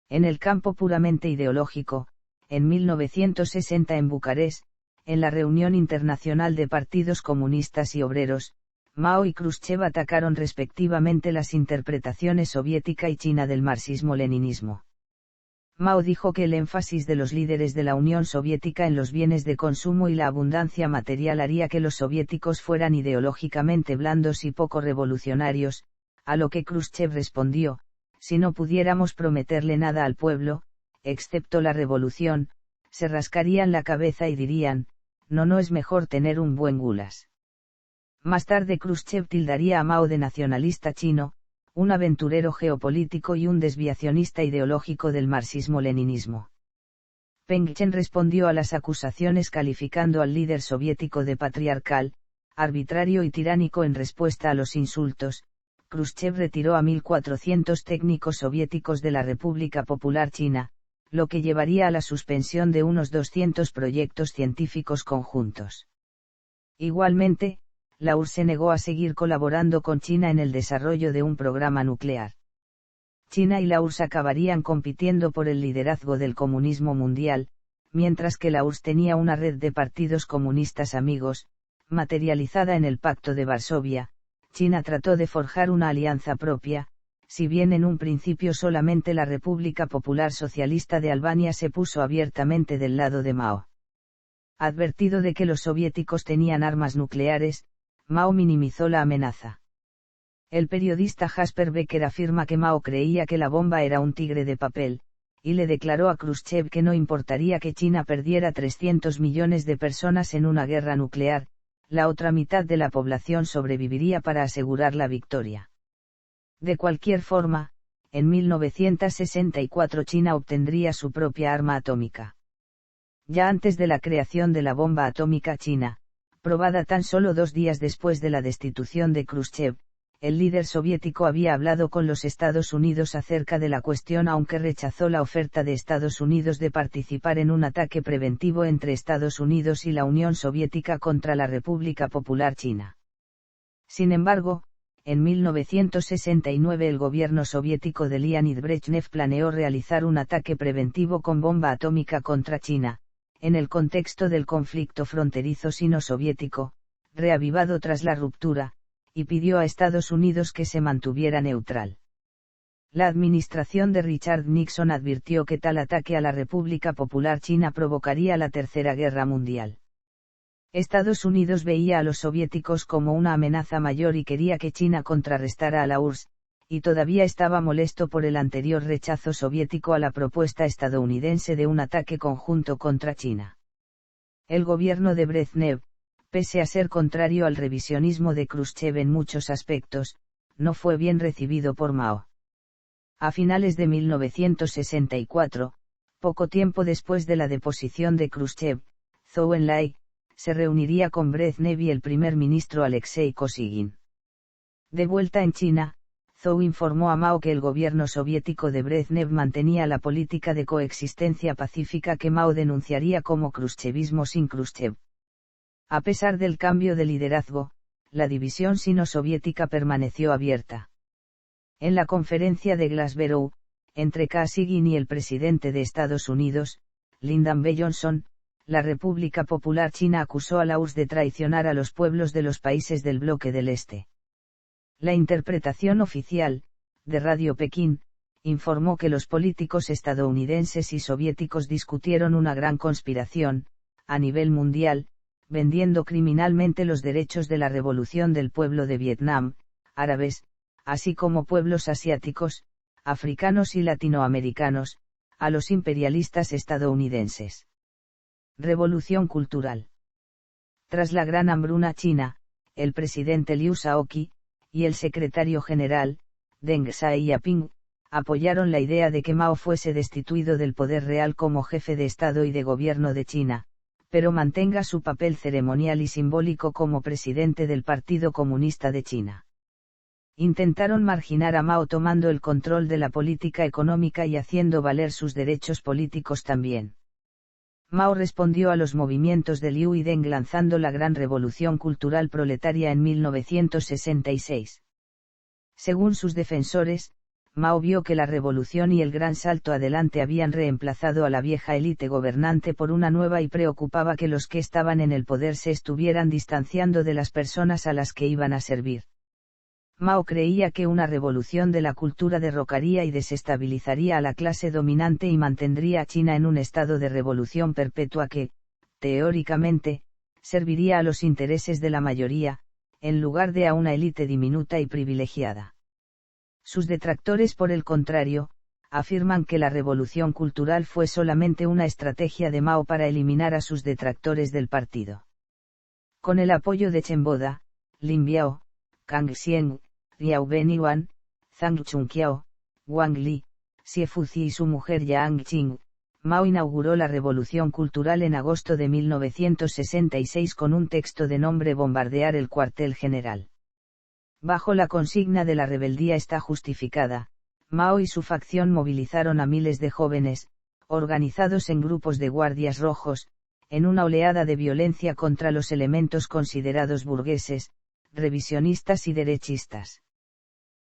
En el campo puramente ideológico, en 1960 en Bucarest, en la reunión internacional de partidos comunistas y obreros, Mao y Khrushchev atacaron respectivamente las interpretaciones soviética y china del marxismo-leninismo. Mao dijo que el énfasis de los líderes de la Unión Soviética en los bienes de consumo y la abundancia material haría que los soviéticos fueran ideológicamente blandos y poco revolucionarios, a lo que Khrushchev respondió: si no pudiéramos prometerle nada al pueblo, excepto la revolución, se rascarían la cabeza y dirían: no es mejor tener un buen gulas. Más tarde Khrushchev tildaría a Mao de nacionalista chino, un aventurero geopolítico y un desviacionista ideológico del marxismo-leninismo. Peng Chen respondió a las acusaciones calificando al líder soviético de patriarcal, arbitrario y tiránico. En respuesta a los insultos, Khrushchev retiró a 1.400 técnicos soviéticos de la República Popular China, lo que llevaría a la suspensión de unos 200 proyectos científicos conjuntos. Igualmente, la URSS se negó a seguir colaborando con China en el desarrollo de un programa nuclear. China y la URSS acabarían compitiendo por el liderazgo del comunismo mundial, mientras que la URSS tenía una red de partidos comunistas amigos, materializada en el Pacto de Varsovia. China trató de forjar una alianza propia, si bien en un principio solamente la República Popular Socialista de Albania se puso abiertamente del lado de Mao. Advertido de que los soviéticos tenían armas nucleares, Mao minimizó la amenaza. El periodista Jasper Becker afirma que Mao creía que la bomba era un tigre de papel, y le declaró a Khrushchev que no importaría que China perdiera 300 millones de personas en una guerra nuclear, la otra mitad de la población sobreviviría para asegurar la victoria. De cualquier forma, en 1964 China obtendría su propia arma atómica. Ya antes de la creación de la bomba atómica china, probada tan solo 2 días después de la destitución de Khrushchev, el líder soviético había hablado con los Estados Unidos acerca de la cuestión, aunque rechazó la oferta de Estados Unidos de participar en un ataque preventivo entre Estados Unidos y la Unión Soviética contra la República Popular China. Sin embargo, en 1969 el gobierno soviético de Leonid Brezhnev planeó realizar un ataque preventivo con bomba atómica contra China, en el contexto del conflicto fronterizo sino-soviético, reavivado tras la ruptura, y pidió a Estados Unidos que se mantuviera neutral. La administración de Richard Nixon advirtió que tal ataque a la República Popular China provocaría la Tercera Guerra Mundial. Estados Unidos veía a los soviéticos como una amenaza mayor y quería que China contrarrestara a la URSS, y todavía estaba molesto por el anterior rechazo soviético a la propuesta estadounidense de un ataque conjunto contra China. El gobierno de Brezhnev, pese a ser contrario al revisionismo de Khrushchev en muchos aspectos, no fue bien recibido por Mao. A finales de 1964, poco tiempo después de la deposición de Khrushchev, Zhou Enlai se reuniría con Brezhnev y el primer ministro Alexei Kosygin. De vuelta en China, Zhou informó a Mao que el gobierno soviético de Brezhnev mantenía la política de coexistencia pacífica que Mao denunciaría como khrushchevismo sin Khrushchev. A pesar del cambio de liderazgo, la división sino-soviética permaneció abierta. En la conferencia de Glasgow, entre Kosygin y el presidente de Estados Unidos, Lyndon B. Johnson, la República Popular China acusó a la URSS de traicionar a los pueblos de los países del bloque del Este. La interpretación oficial, de Radio Pekín, informó que los políticos estadounidenses y soviéticos discutieron una gran conspiración, a nivel mundial, vendiendo criminalmente los derechos de la revolución del pueblo de Vietnam, árabes, así como pueblos asiáticos, africanos y latinoamericanos, a los imperialistas estadounidenses. Revolución cultural. Tras la Gran Hambruna China, el presidente Liu Shaoqi, y el secretario general, Deng Xiaoping, apoyaron la idea de que Mao fuese destituido del poder real como jefe de Estado y de Gobierno de China, pero mantenga su papel ceremonial y simbólico como presidente del Partido Comunista de China. Intentaron marginar a Mao tomando el control de la política económica y haciendo valer sus derechos políticos también. Mao respondió a los movimientos de Liu y Deng lanzando la Gran Revolución Cultural Proletaria en 1966. Según sus defensores, Mao vio que la revolución y el gran salto adelante habían reemplazado a la vieja élite gobernante por una nueva y preocupaba que los que estaban en el poder se estuvieran distanciando de las personas a las que iban a servir. Mao creía que una revolución de la cultura derrocaría y desestabilizaría a la clase dominante y mantendría a China en un estado de revolución perpetua que, teóricamente, serviría a los intereses de la mayoría, en lugar de a una élite diminuta y privilegiada. Sus detractores, por el contrario, afirman que la revolución cultural fue solamente una estrategia de Mao para eliminar a sus detractores del partido. Con el apoyo de Chen Boda, Lin Biao, Kang Xieng, Liao Beniwan, Zhang Chunqiao, Wang Li, Xie Fuzi y su mujer Yang Qing, Mao inauguró la revolución cultural en agosto de 1966 con un texto de nombre Bombardear el cuartel general. Bajo la consigna de la rebeldía está justificada, Mao y su facción movilizaron a miles de jóvenes, organizados en grupos de guardias rojos, en una oleada de violencia contra los elementos considerados burgueses, revisionistas y derechistas.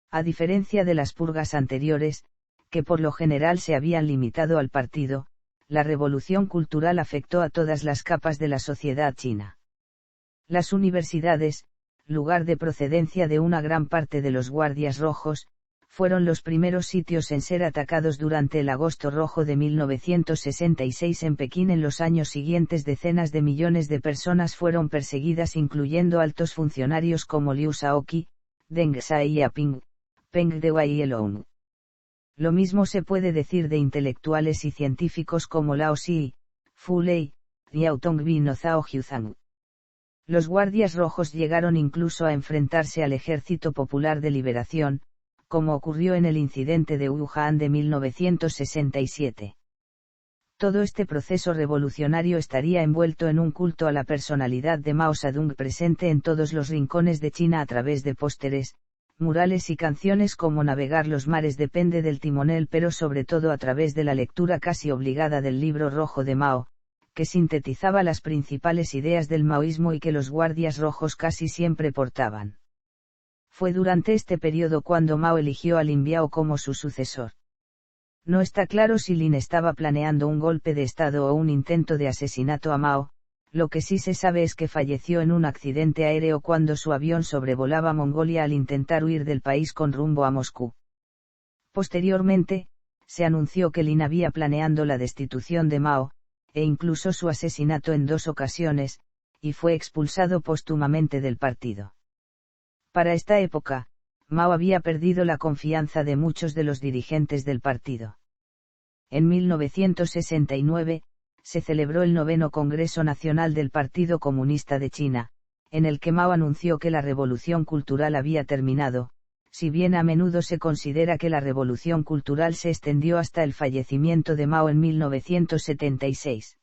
A diferencia de las purgas anteriores, que por lo general se habían limitado al partido, la revolución cultural afectó a todas las capas de la sociedad china. Las universidades, lugar de procedencia de una gran parte de los guardias rojos, fueron los primeros sitios en ser atacados durante el Agosto Rojo de 1966 en Pekín. En los años siguientes decenas de millones de personas fueron perseguidas, incluyendo altos funcionarios como Liu Shaoqi, Deng Xiaoping, Peng Dehuai y Elong. Lo mismo se puede decir de intelectuales y científicos como Lao Xi, Fu Lei, Liao Tongbin o Zhao Jiuzhang. Los guardias rojos llegaron incluso a enfrentarse al Ejército Popular de Liberación, como ocurrió en el incidente de Wuhan de 1967. Todo este proceso revolucionario estaría envuelto en un culto a la personalidad de Mao Zedong presente en todos los rincones de China a través de pósteres, murales y canciones como Navegar los mares depende del timonel, pero sobre todo a través de la lectura casi obligada del Libro Rojo de Mao, que sintetizaba las principales ideas del maoísmo y que los guardias rojos casi siempre portaban. Fue durante este periodo cuando Mao eligió a Lin Biao como su sucesor. No está claro si Lin estaba planeando un golpe de Estado o un intento de asesinato a Mao. Lo que sí se sabe es que falleció en un accidente aéreo cuando su avión sobrevolaba Mongolia al intentar huir del país con rumbo a Moscú. Posteriormente, se anunció que Lin había planeado la destitución de Mao, e incluso su asesinato en 2 ocasiones, y fue expulsado póstumamente del partido. Para esta época, Mao había perdido la confianza de muchos de los dirigentes del partido. En 1969, se celebró el 9º Congreso Nacional del Partido Comunista de China, en el que Mao anunció que la revolución cultural había terminado, si bien a menudo se considera que la revolución cultural se extendió hasta el fallecimiento de Mao en 1976.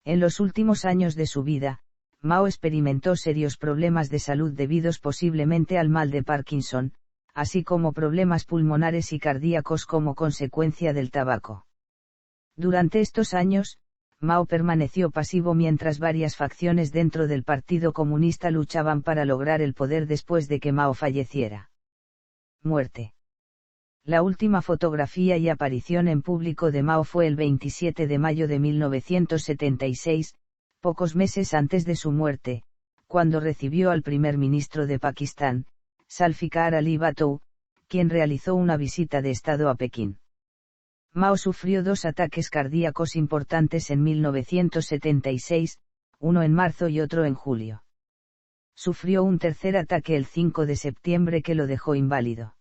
En los últimos años de su vida, Mao experimentó serios problemas de salud debidos posiblemente al mal de Parkinson, así como problemas pulmonares y cardíacos como consecuencia del tabaco. Durante estos años, Mao permaneció pasivo mientras varias facciones dentro del Partido Comunista luchaban para lograr el poder después de que Mao falleciera. Muerte. La última fotografía y aparición en público de Mao fue el 27 de mayo de 1976, pocos meses antes de su muerte, cuando recibió al primer ministro de Pakistán, Zulfikar Ali Bhutto, quien realizó una visita de Estado a Pekín. Mao sufrió 2 ataques cardíacos importantes en 1976, uno en marzo y otro en julio. Sufrió un tercer ataque el 5 de septiembre que lo dejó inválido.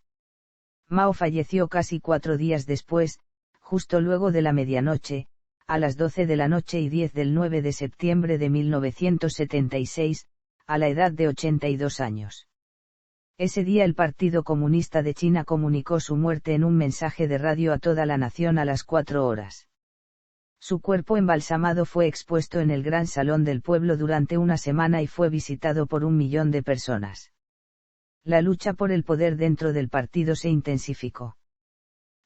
Mao falleció casi 4 días después, justo luego de la medianoche, a las 12 de la noche y 10 del 9 de septiembre de 1976, a la edad de 82 años. Ese día el Partido Comunista de China comunicó su muerte en un mensaje de radio a toda la nación a las 4 horas. Su cuerpo embalsamado fue expuesto en el Gran Salón del Pueblo durante una semana y fue visitado por 1 millón de personas. La lucha por el poder dentro del partido se intensificó.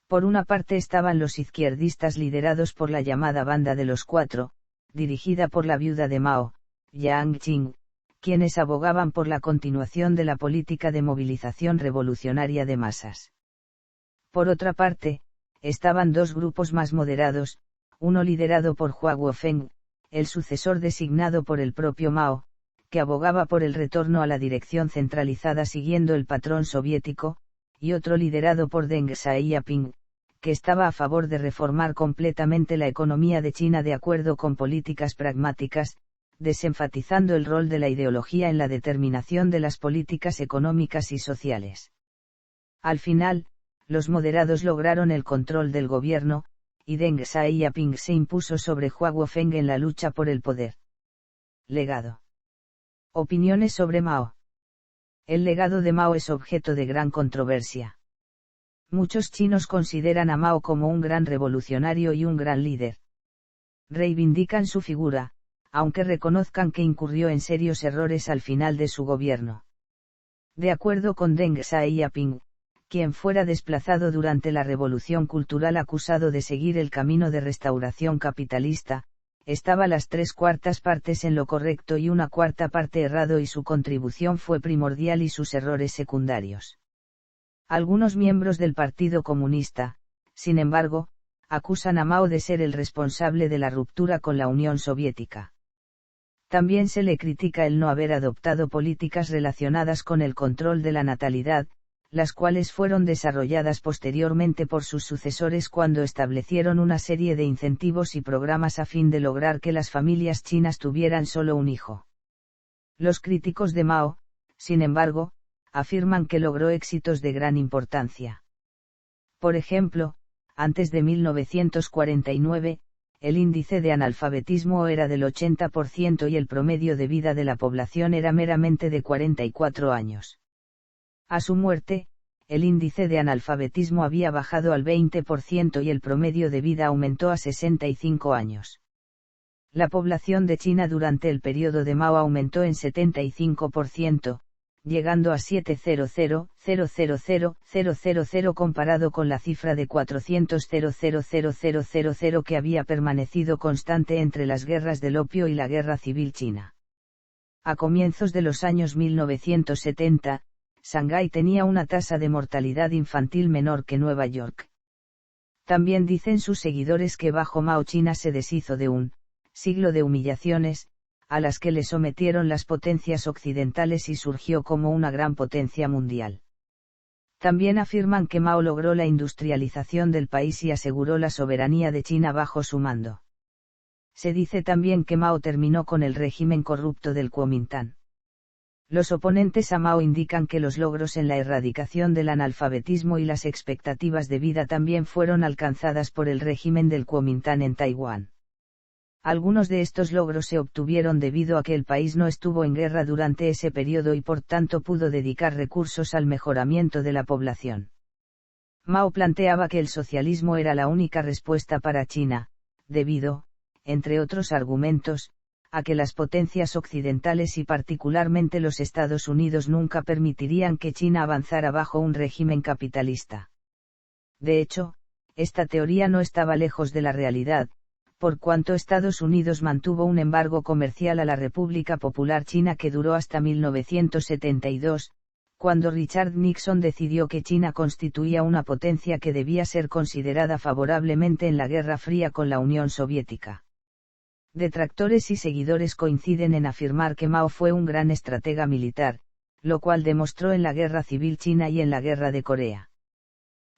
Por una parte estaban los izquierdistas liderados por la llamada Banda de los Cuatro, dirigida por la viuda de Mao, Yang Qing, quienes abogaban por la continuación de la política de movilización revolucionaria de masas. Por otra parte, estaban dos grupos más moderados, uno liderado por Hua Guofeng, el sucesor designado por el propio Mao, que abogaba por el retorno a la dirección centralizada siguiendo el patrón soviético, y otro liderado por Deng Xiaoping, que estaba a favor de reformar completamente la economía de China de acuerdo con políticas pragmáticas, desenfatizando el rol de la ideología en la determinación de las políticas económicas y sociales. Al final, los moderados lograron el control del gobierno, y Deng Xiaoping se impuso sobre Hua Guofeng en la lucha por el poder. Legado. Opiniones sobre Mao. El legado de Mao es objeto de gran controversia. Muchos chinos consideran a Mao como un gran revolucionario y un gran líder. Reivindican su figura, aunque reconozcan que incurrió en serios errores al final de su gobierno. De acuerdo con Deng Xiaoping, quien fuera desplazado durante la Revolución Cultural acusado de seguir el camino de restauración capitalista, estaba las 3/4 partes en lo correcto y 1/4 parte errado y su contribución fue primordial y sus errores secundarios. Algunos miembros del Partido Comunista, sin embargo, acusan a Mao de ser el responsable de la ruptura con la Unión Soviética. También se le critica el no haber adoptado políticas relacionadas con el control de la natalidad, las cuales fueron desarrolladas posteriormente por sus sucesores cuando establecieron una serie de incentivos y programas a fin de lograr que las familias chinas tuvieran solo un hijo. Los críticos de Mao, sin embargo, afirman que logró éxitos de gran importancia. Por ejemplo, antes de 1949, el índice de analfabetismo era del 80% y el promedio de vida de la población era meramente de 44 años. A su muerte, el índice de analfabetismo había bajado al 20% y el promedio de vida aumentó a 65 años. La población de China durante el periodo de Mao aumentó en 75%, llegando a 700,000,000 comparado con la cifra de 400,000,000 que había permanecido constante entre las guerras del opio y la Guerra Civil China. A comienzos de los años 1970, Shanghái tenía una tasa de mortalidad infantil menor que Nueva York. También dicen sus seguidores que bajo Mao China se deshizo de un siglo de humillaciones, a las que le sometieron las potencias occidentales y surgió como una gran potencia mundial. También afirman que Mao logró la industrialización del país y aseguró la soberanía de China bajo su mando. Se dice también que Mao terminó con el régimen corrupto del Kuomintang. Los oponentes a Mao indican que los logros en la erradicación del analfabetismo y las expectativas de vida también fueron alcanzadas por el régimen del Kuomintang en Taiwán. Algunos de estos logros se obtuvieron debido a que el país no estuvo en guerra durante ese periodo y por tanto pudo dedicar recursos al mejoramiento de la población. Mao planteaba que el socialismo era la única respuesta para China, debido, entre otros argumentos, a que las potencias occidentales y particularmente los Estados Unidos nunca permitirían que China avanzara bajo un régimen capitalista. De hecho, esta teoría no estaba lejos de la realidad, por cuanto Estados Unidos mantuvo un embargo comercial a la República Popular China que duró hasta 1972, cuando Richard Nixon decidió que China constituía una potencia que debía ser considerada favorablemente en la Guerra Fría con la Unión Soviética. Detractores y seguidores coinciden en afirmar que Mao fue un gran estratega militar, lo cual demostró en la Guerra Civil China y en la Guerra de Corea.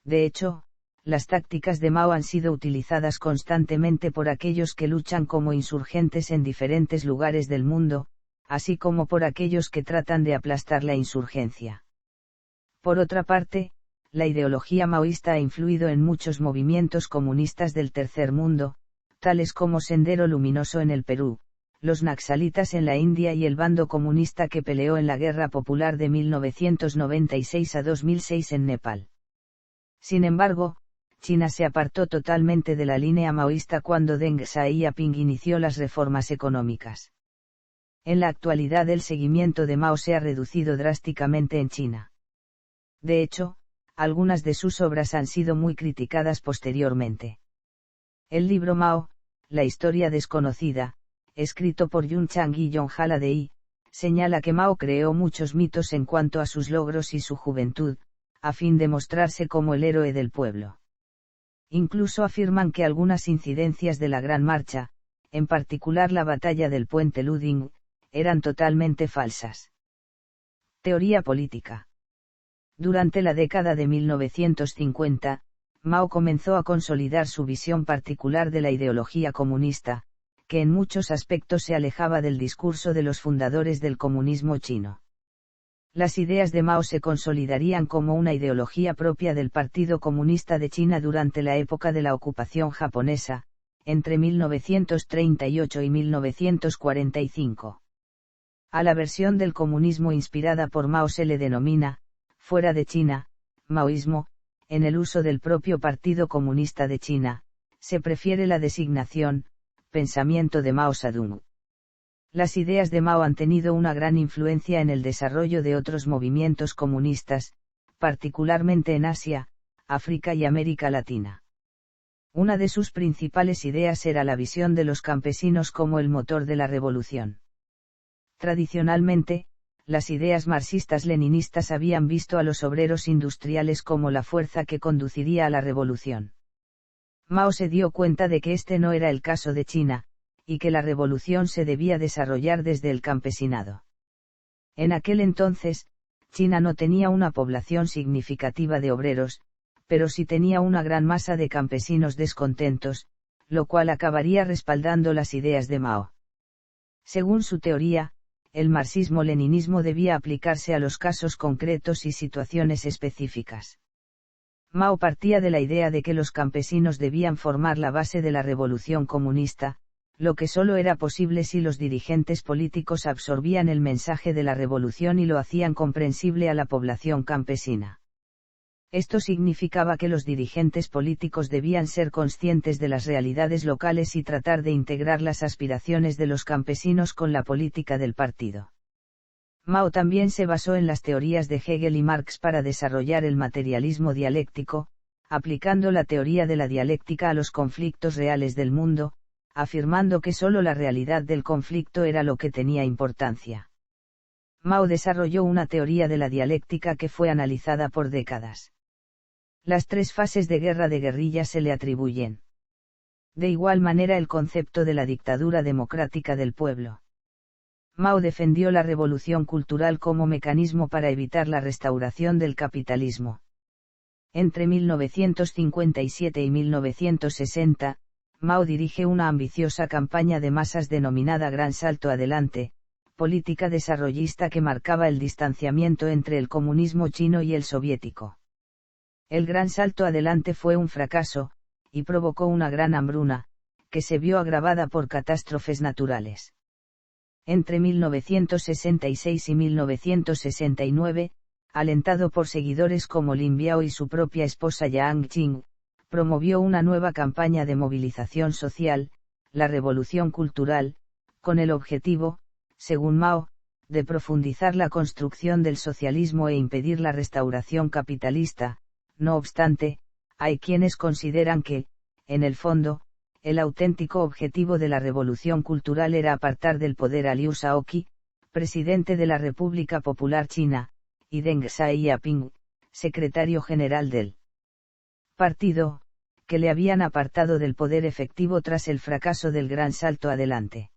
De hecho, las tácticas de Mao han sido utilizadas constantemente por aquellos que luchan como insurgentes en diferentes lugares del mundo, así como por aquellos que tratan de aplastar la insurgencia. Por otra parte, la ideología maoísta ha influido en muchos movimientos comunistas del tercer mundo, tales como Sendero Luminoso en el Perú, los naxalitas en la India y el bando comunista que peleó en la Guerra Popular de 1996 a 2006 en Nepal. Sin embargo, China se apartó totalmente de la línea maoísta cuando Deng Xiaoping inició las reformas económicas. En la actualidad el seguimiento de Mao se ha reducido drásticamente en China. De hecho, algunas de sus obras han sido muy criticadas posteriormente. El libro Mao, La historia desconocida, escrito por Yun Chang y John Halliday, señala que Mao creó muchos mitos en cuanto a sus logros y su juventud, a fin de mostrarse como el héroe del pueblo. Incluso afirman que algunas incidencias de la Gran Marcha, en particular la batalla del puente Luding, eran totalmente falsas. Teoría política. Durante la década de 1950, Mao comenzó a consolidar su visión particular de la ideología comunista, que en muchos aspectos se alejaba del discurso de los fundadores del comunismo chino. Las ideas de Mao se consolidarían como una ideología propia del Partido Comunista de China durante la época de la ocupación japonesa, entre 1938 y 1945. A la versión del comunismo inspirada por Mao se le denomina, fuera de China, maoísmo. En el uso del propio Partido Comunista de China, se prefiere la designación, pensamiento de Mao Zedong. Las ideas de Mao han tenido una gran influencia en el desarrollo de otros movimientos comunistas, particularmente en Asia, África y América Latina. Una de sus principales ideas era la visión de los campesinos como el motor de la revolución. Tradicionalmente, las ideas marxistas-leninistas habían visto a los obreros industriales como la fuerza que conduciría a la revolución. Mao se dio cuenta de que este no era el caso de China, y que la revolución se debía desarrollar desde el campesinado. En aquel entonces, China no tenía una población significativa de obreros, pero sí tenía una gran masa de campesinos descontentos, lo cual acabaría respaldando las ideas de Mao. Según su teoría, el marxismo-leninismo debía aplicarse a los casos concretos y situaciones específicas. Mao partía de la idea de que los campesinos debían formar la base de la revolución comunista, lo que solo era posible si los dirigentes políticos absorbían el mensaje de la revolución y lo hacían comprensible a la población campesina. Esto significaba que los dirigentes políticos debían ser conscientes de las realidades locales y tratar de integrar las aspiraciones de los campesinos con la política del partido. Mao también se basó en las teorías de Hegel y Marx para desarrollar el materialismo dialéctico, aplicando la teoría de la dialéctica a los conflictos reales del mundo, afirmando que solo la realidad del conflicto era lo que tenía importancia. Mao desarrolló una teoría de la dialéctica que fue analizada por décadas. Las tres fases de guerra de guerrillas se le atribuyen. De igual manera el concepto de la dictadura democrática del pueblo. Mao defendió la revolución cultural como mecanismo para evitar la restauración del capitalismo. Entre 1957 y 1960, Mao dirige una ambiciosa campaña de masas denominada Gran Salto Adelante, política desarrollista que marcaba el distanciamiento entre el comunismo chino y el soviético. El Gran Salto Adelante fue un fracaso, y provocó una gran hambruna, que se vio agravada por catástrofes naturales. Entre 1966 y 1969, alentado por seguidores como Lin Biao y su propia esposa Yang Qing, promovió una nueva campaña de movilización social, la Revolución Cultural, con el objetivo, según Mao, de profundizar la construcción del socialismo e impedir la restauración capitalista. No obstante, hay quienes consideran que, en el fondo, el auténtico objetivo de la revolución cultural era apartar del poder a Liu Shaoqi, presidente de la República Popular China, y Deng Xiaoping, secretario general del partido, que le habían apartado del poder efectivo tras el fracaso del Gran Salto Adelante.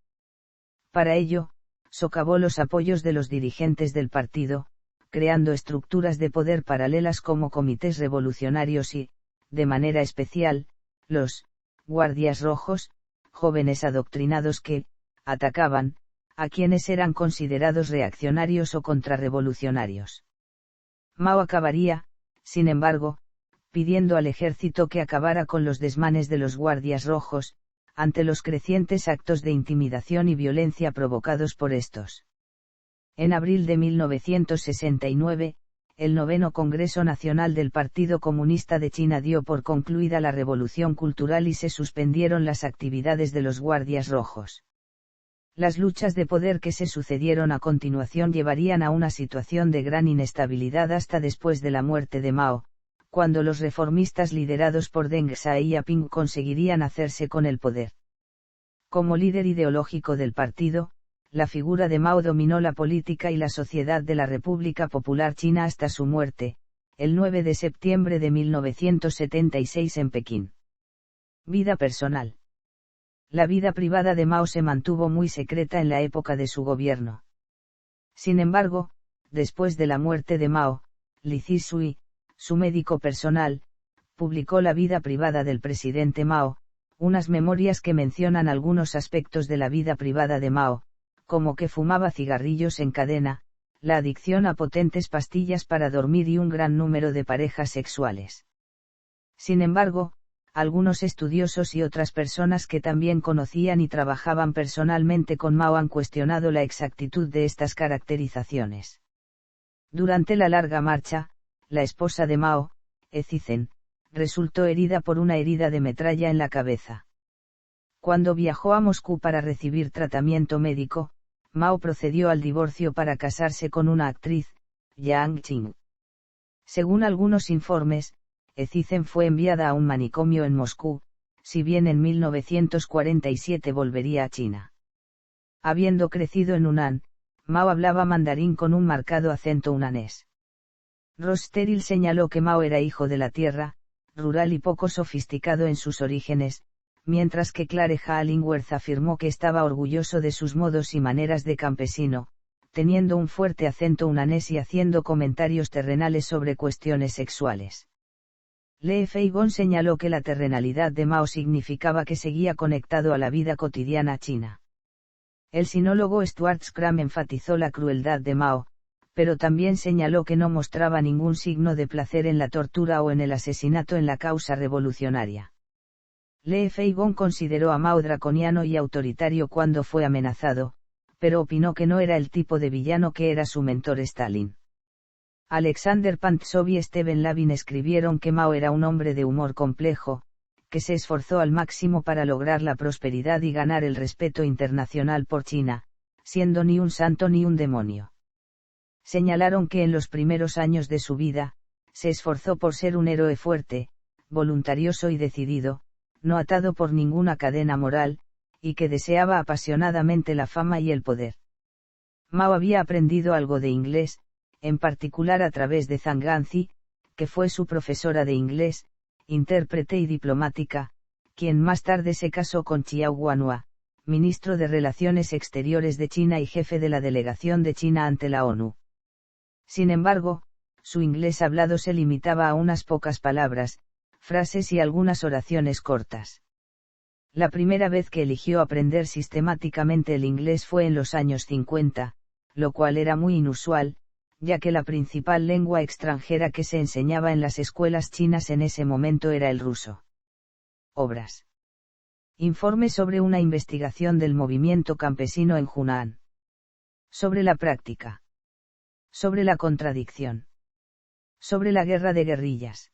Para ello, socavó los apoyos de los dirigentes del partido, creando estructuras de poder paralelas como comités revolucionarios y, de manera especial, los guardias rojos, jóvenes adoctrinados que, atacaban, a quienes eran considerados reaccionarios o contrarrevolucionarios. Mao acabaría, sin embargo, pidiendo al ejército que acabara con los desmanes de los guardias rojos, ante los crecientes actos de intimidación y violencia provocados por estos. En abril de 1969, el 9º Congreso Nacional del Partido Comunista de China dio por concluida la Revolución Cultural y se suspendieron las actividades de los guardias rojos. Las luchas de poder que se sucedieron a continuación llevarían a una situación de gran inestabilidad hasta después de la muerte de Mao, cuando los reformistas liderados por Deng Xiaoping conseguirían hacerse con el poder. Como líder ideológico del partido, la figura de Mao dominó la política y la sociedad de la República Popular China hasta su muerte, el 9 de septiembre de 1976 en Pekín. Vida personal. La vida privada de Mao se mantuvo muy secreta en la época de su gobierno. Sin embargo, después de la muerte de Mao, Li Zhisui, su médico personal, publicó la vida privada del presidente Mao, unas memorias que mencionan algunos aspectos de la vida privada de Mao, como que fumaba cigarrillos en cadena, la adicción a potentes pastillas para dormir y un gran número de parejas sexuales. Sin embargo, algunos estudiosos y otras personas que también conocían y trabajaban personalmente con Mao han cuestionado la exactitud de estas caracterizaciones. Durante la larga marcha, la esposa de Mao, Ecizen, resultó herida por una herida de metralla en la cabeza. Cuando viajó a Moscú para recibir tratamiento médico, Mao procedió al divorcio para casarse con una actriz, Yang Qing. Según algunos informes, Ecizen fue enviada a un manicomio en Moscú, si bien en 1947 volvería a China. Habiendo crecido en Hunan, Mao hablaba mandarín con un marcado acento hunanés. Rosteril señaló que Mao era hijo de la tierra, rural y poco sofisticado en sus orígenes, mientras que Clare Hallingworth afirmó que estaba orgulloso de sus modos y maneras de campesino, teniendo un fuerte acento hunanés y haciendo comentarios terrenales sobre cuestiones sexuales. Lee Feigon señaló que la terrenalidad de Mao significaba que seguía conectado a la vida cotidiana china. El sinólogo Stuart Scrum enfatizó la crueldad de Mao, pero también señaló que no mostraba ningún signo de placer en la tortura o en el asesinato en la causa revolucionaria. Lee Feigon consideró a Mao draconiano y autoritario cuando fue amenazado, pero opinó que no era el tipo de villano que era su mentor Stalin. Alexander Pantsov y Steven Lavin escribieron que Mao era un hombre de humor complejo, que se esforzó al máximo para lograr la prosperidad y ganar el respeto internacional por China, siendo ni un santo ni un demonio. Señalaron que en los primeros años de su vida, se esforzó por ser un héroe fuerte, voluntarioso y decidido, no atado por ninguna cadena moral, y que deseaba apasionadamente la fama y el poder. Mao había aprendido algo de inglés, en particular a través de Zhang Ganzi, que fue su profesora de inglés, intérprete y diplomática, quien más tarde se casó con Chiao Guanhua, ministro de Relaciones Exteriores de China y jefe de la delegación de China ante la ONU. Sin embargo, su inglés hablado se limitaba a unas pocas palabras, frases y algunas oraciones cortas. La primera vez que eligió aprender sistemáticamente el inglés fue en los años 50, lo cual era muy inusual, ya que la principal lengua extranjera que se enseñaba en las escuelas chinas en ese momento era el ruso. Obras. Informe sobre una investigación del movimiento campesino en Hunan. Sobre la práctica. Sobre la contradicción. Sobre la guerra de guerrillas.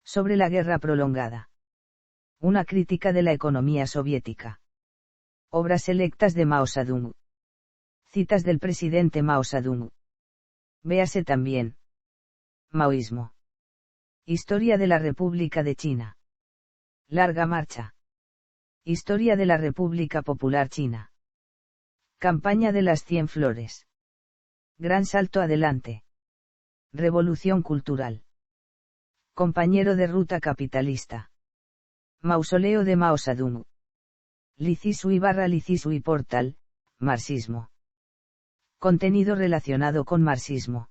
Sobre la guerra prolongada. Una crítica de la economía soviética. Obras selectas de Mao Zedong. Citas del presidente Mao Zedong. Véase también. Maoísmo. Historia de la República de China. Larga marcha. Historia de la República Popular China. Campaña de las 100 flores. Gran salto adelante. Revolución cultural. Compañero de ruta capitalista. Mausoleo de Mao Zedong. Li Zhisui/Li Zhisui Portal, Marxismo. Contenido relacionado con marxismo.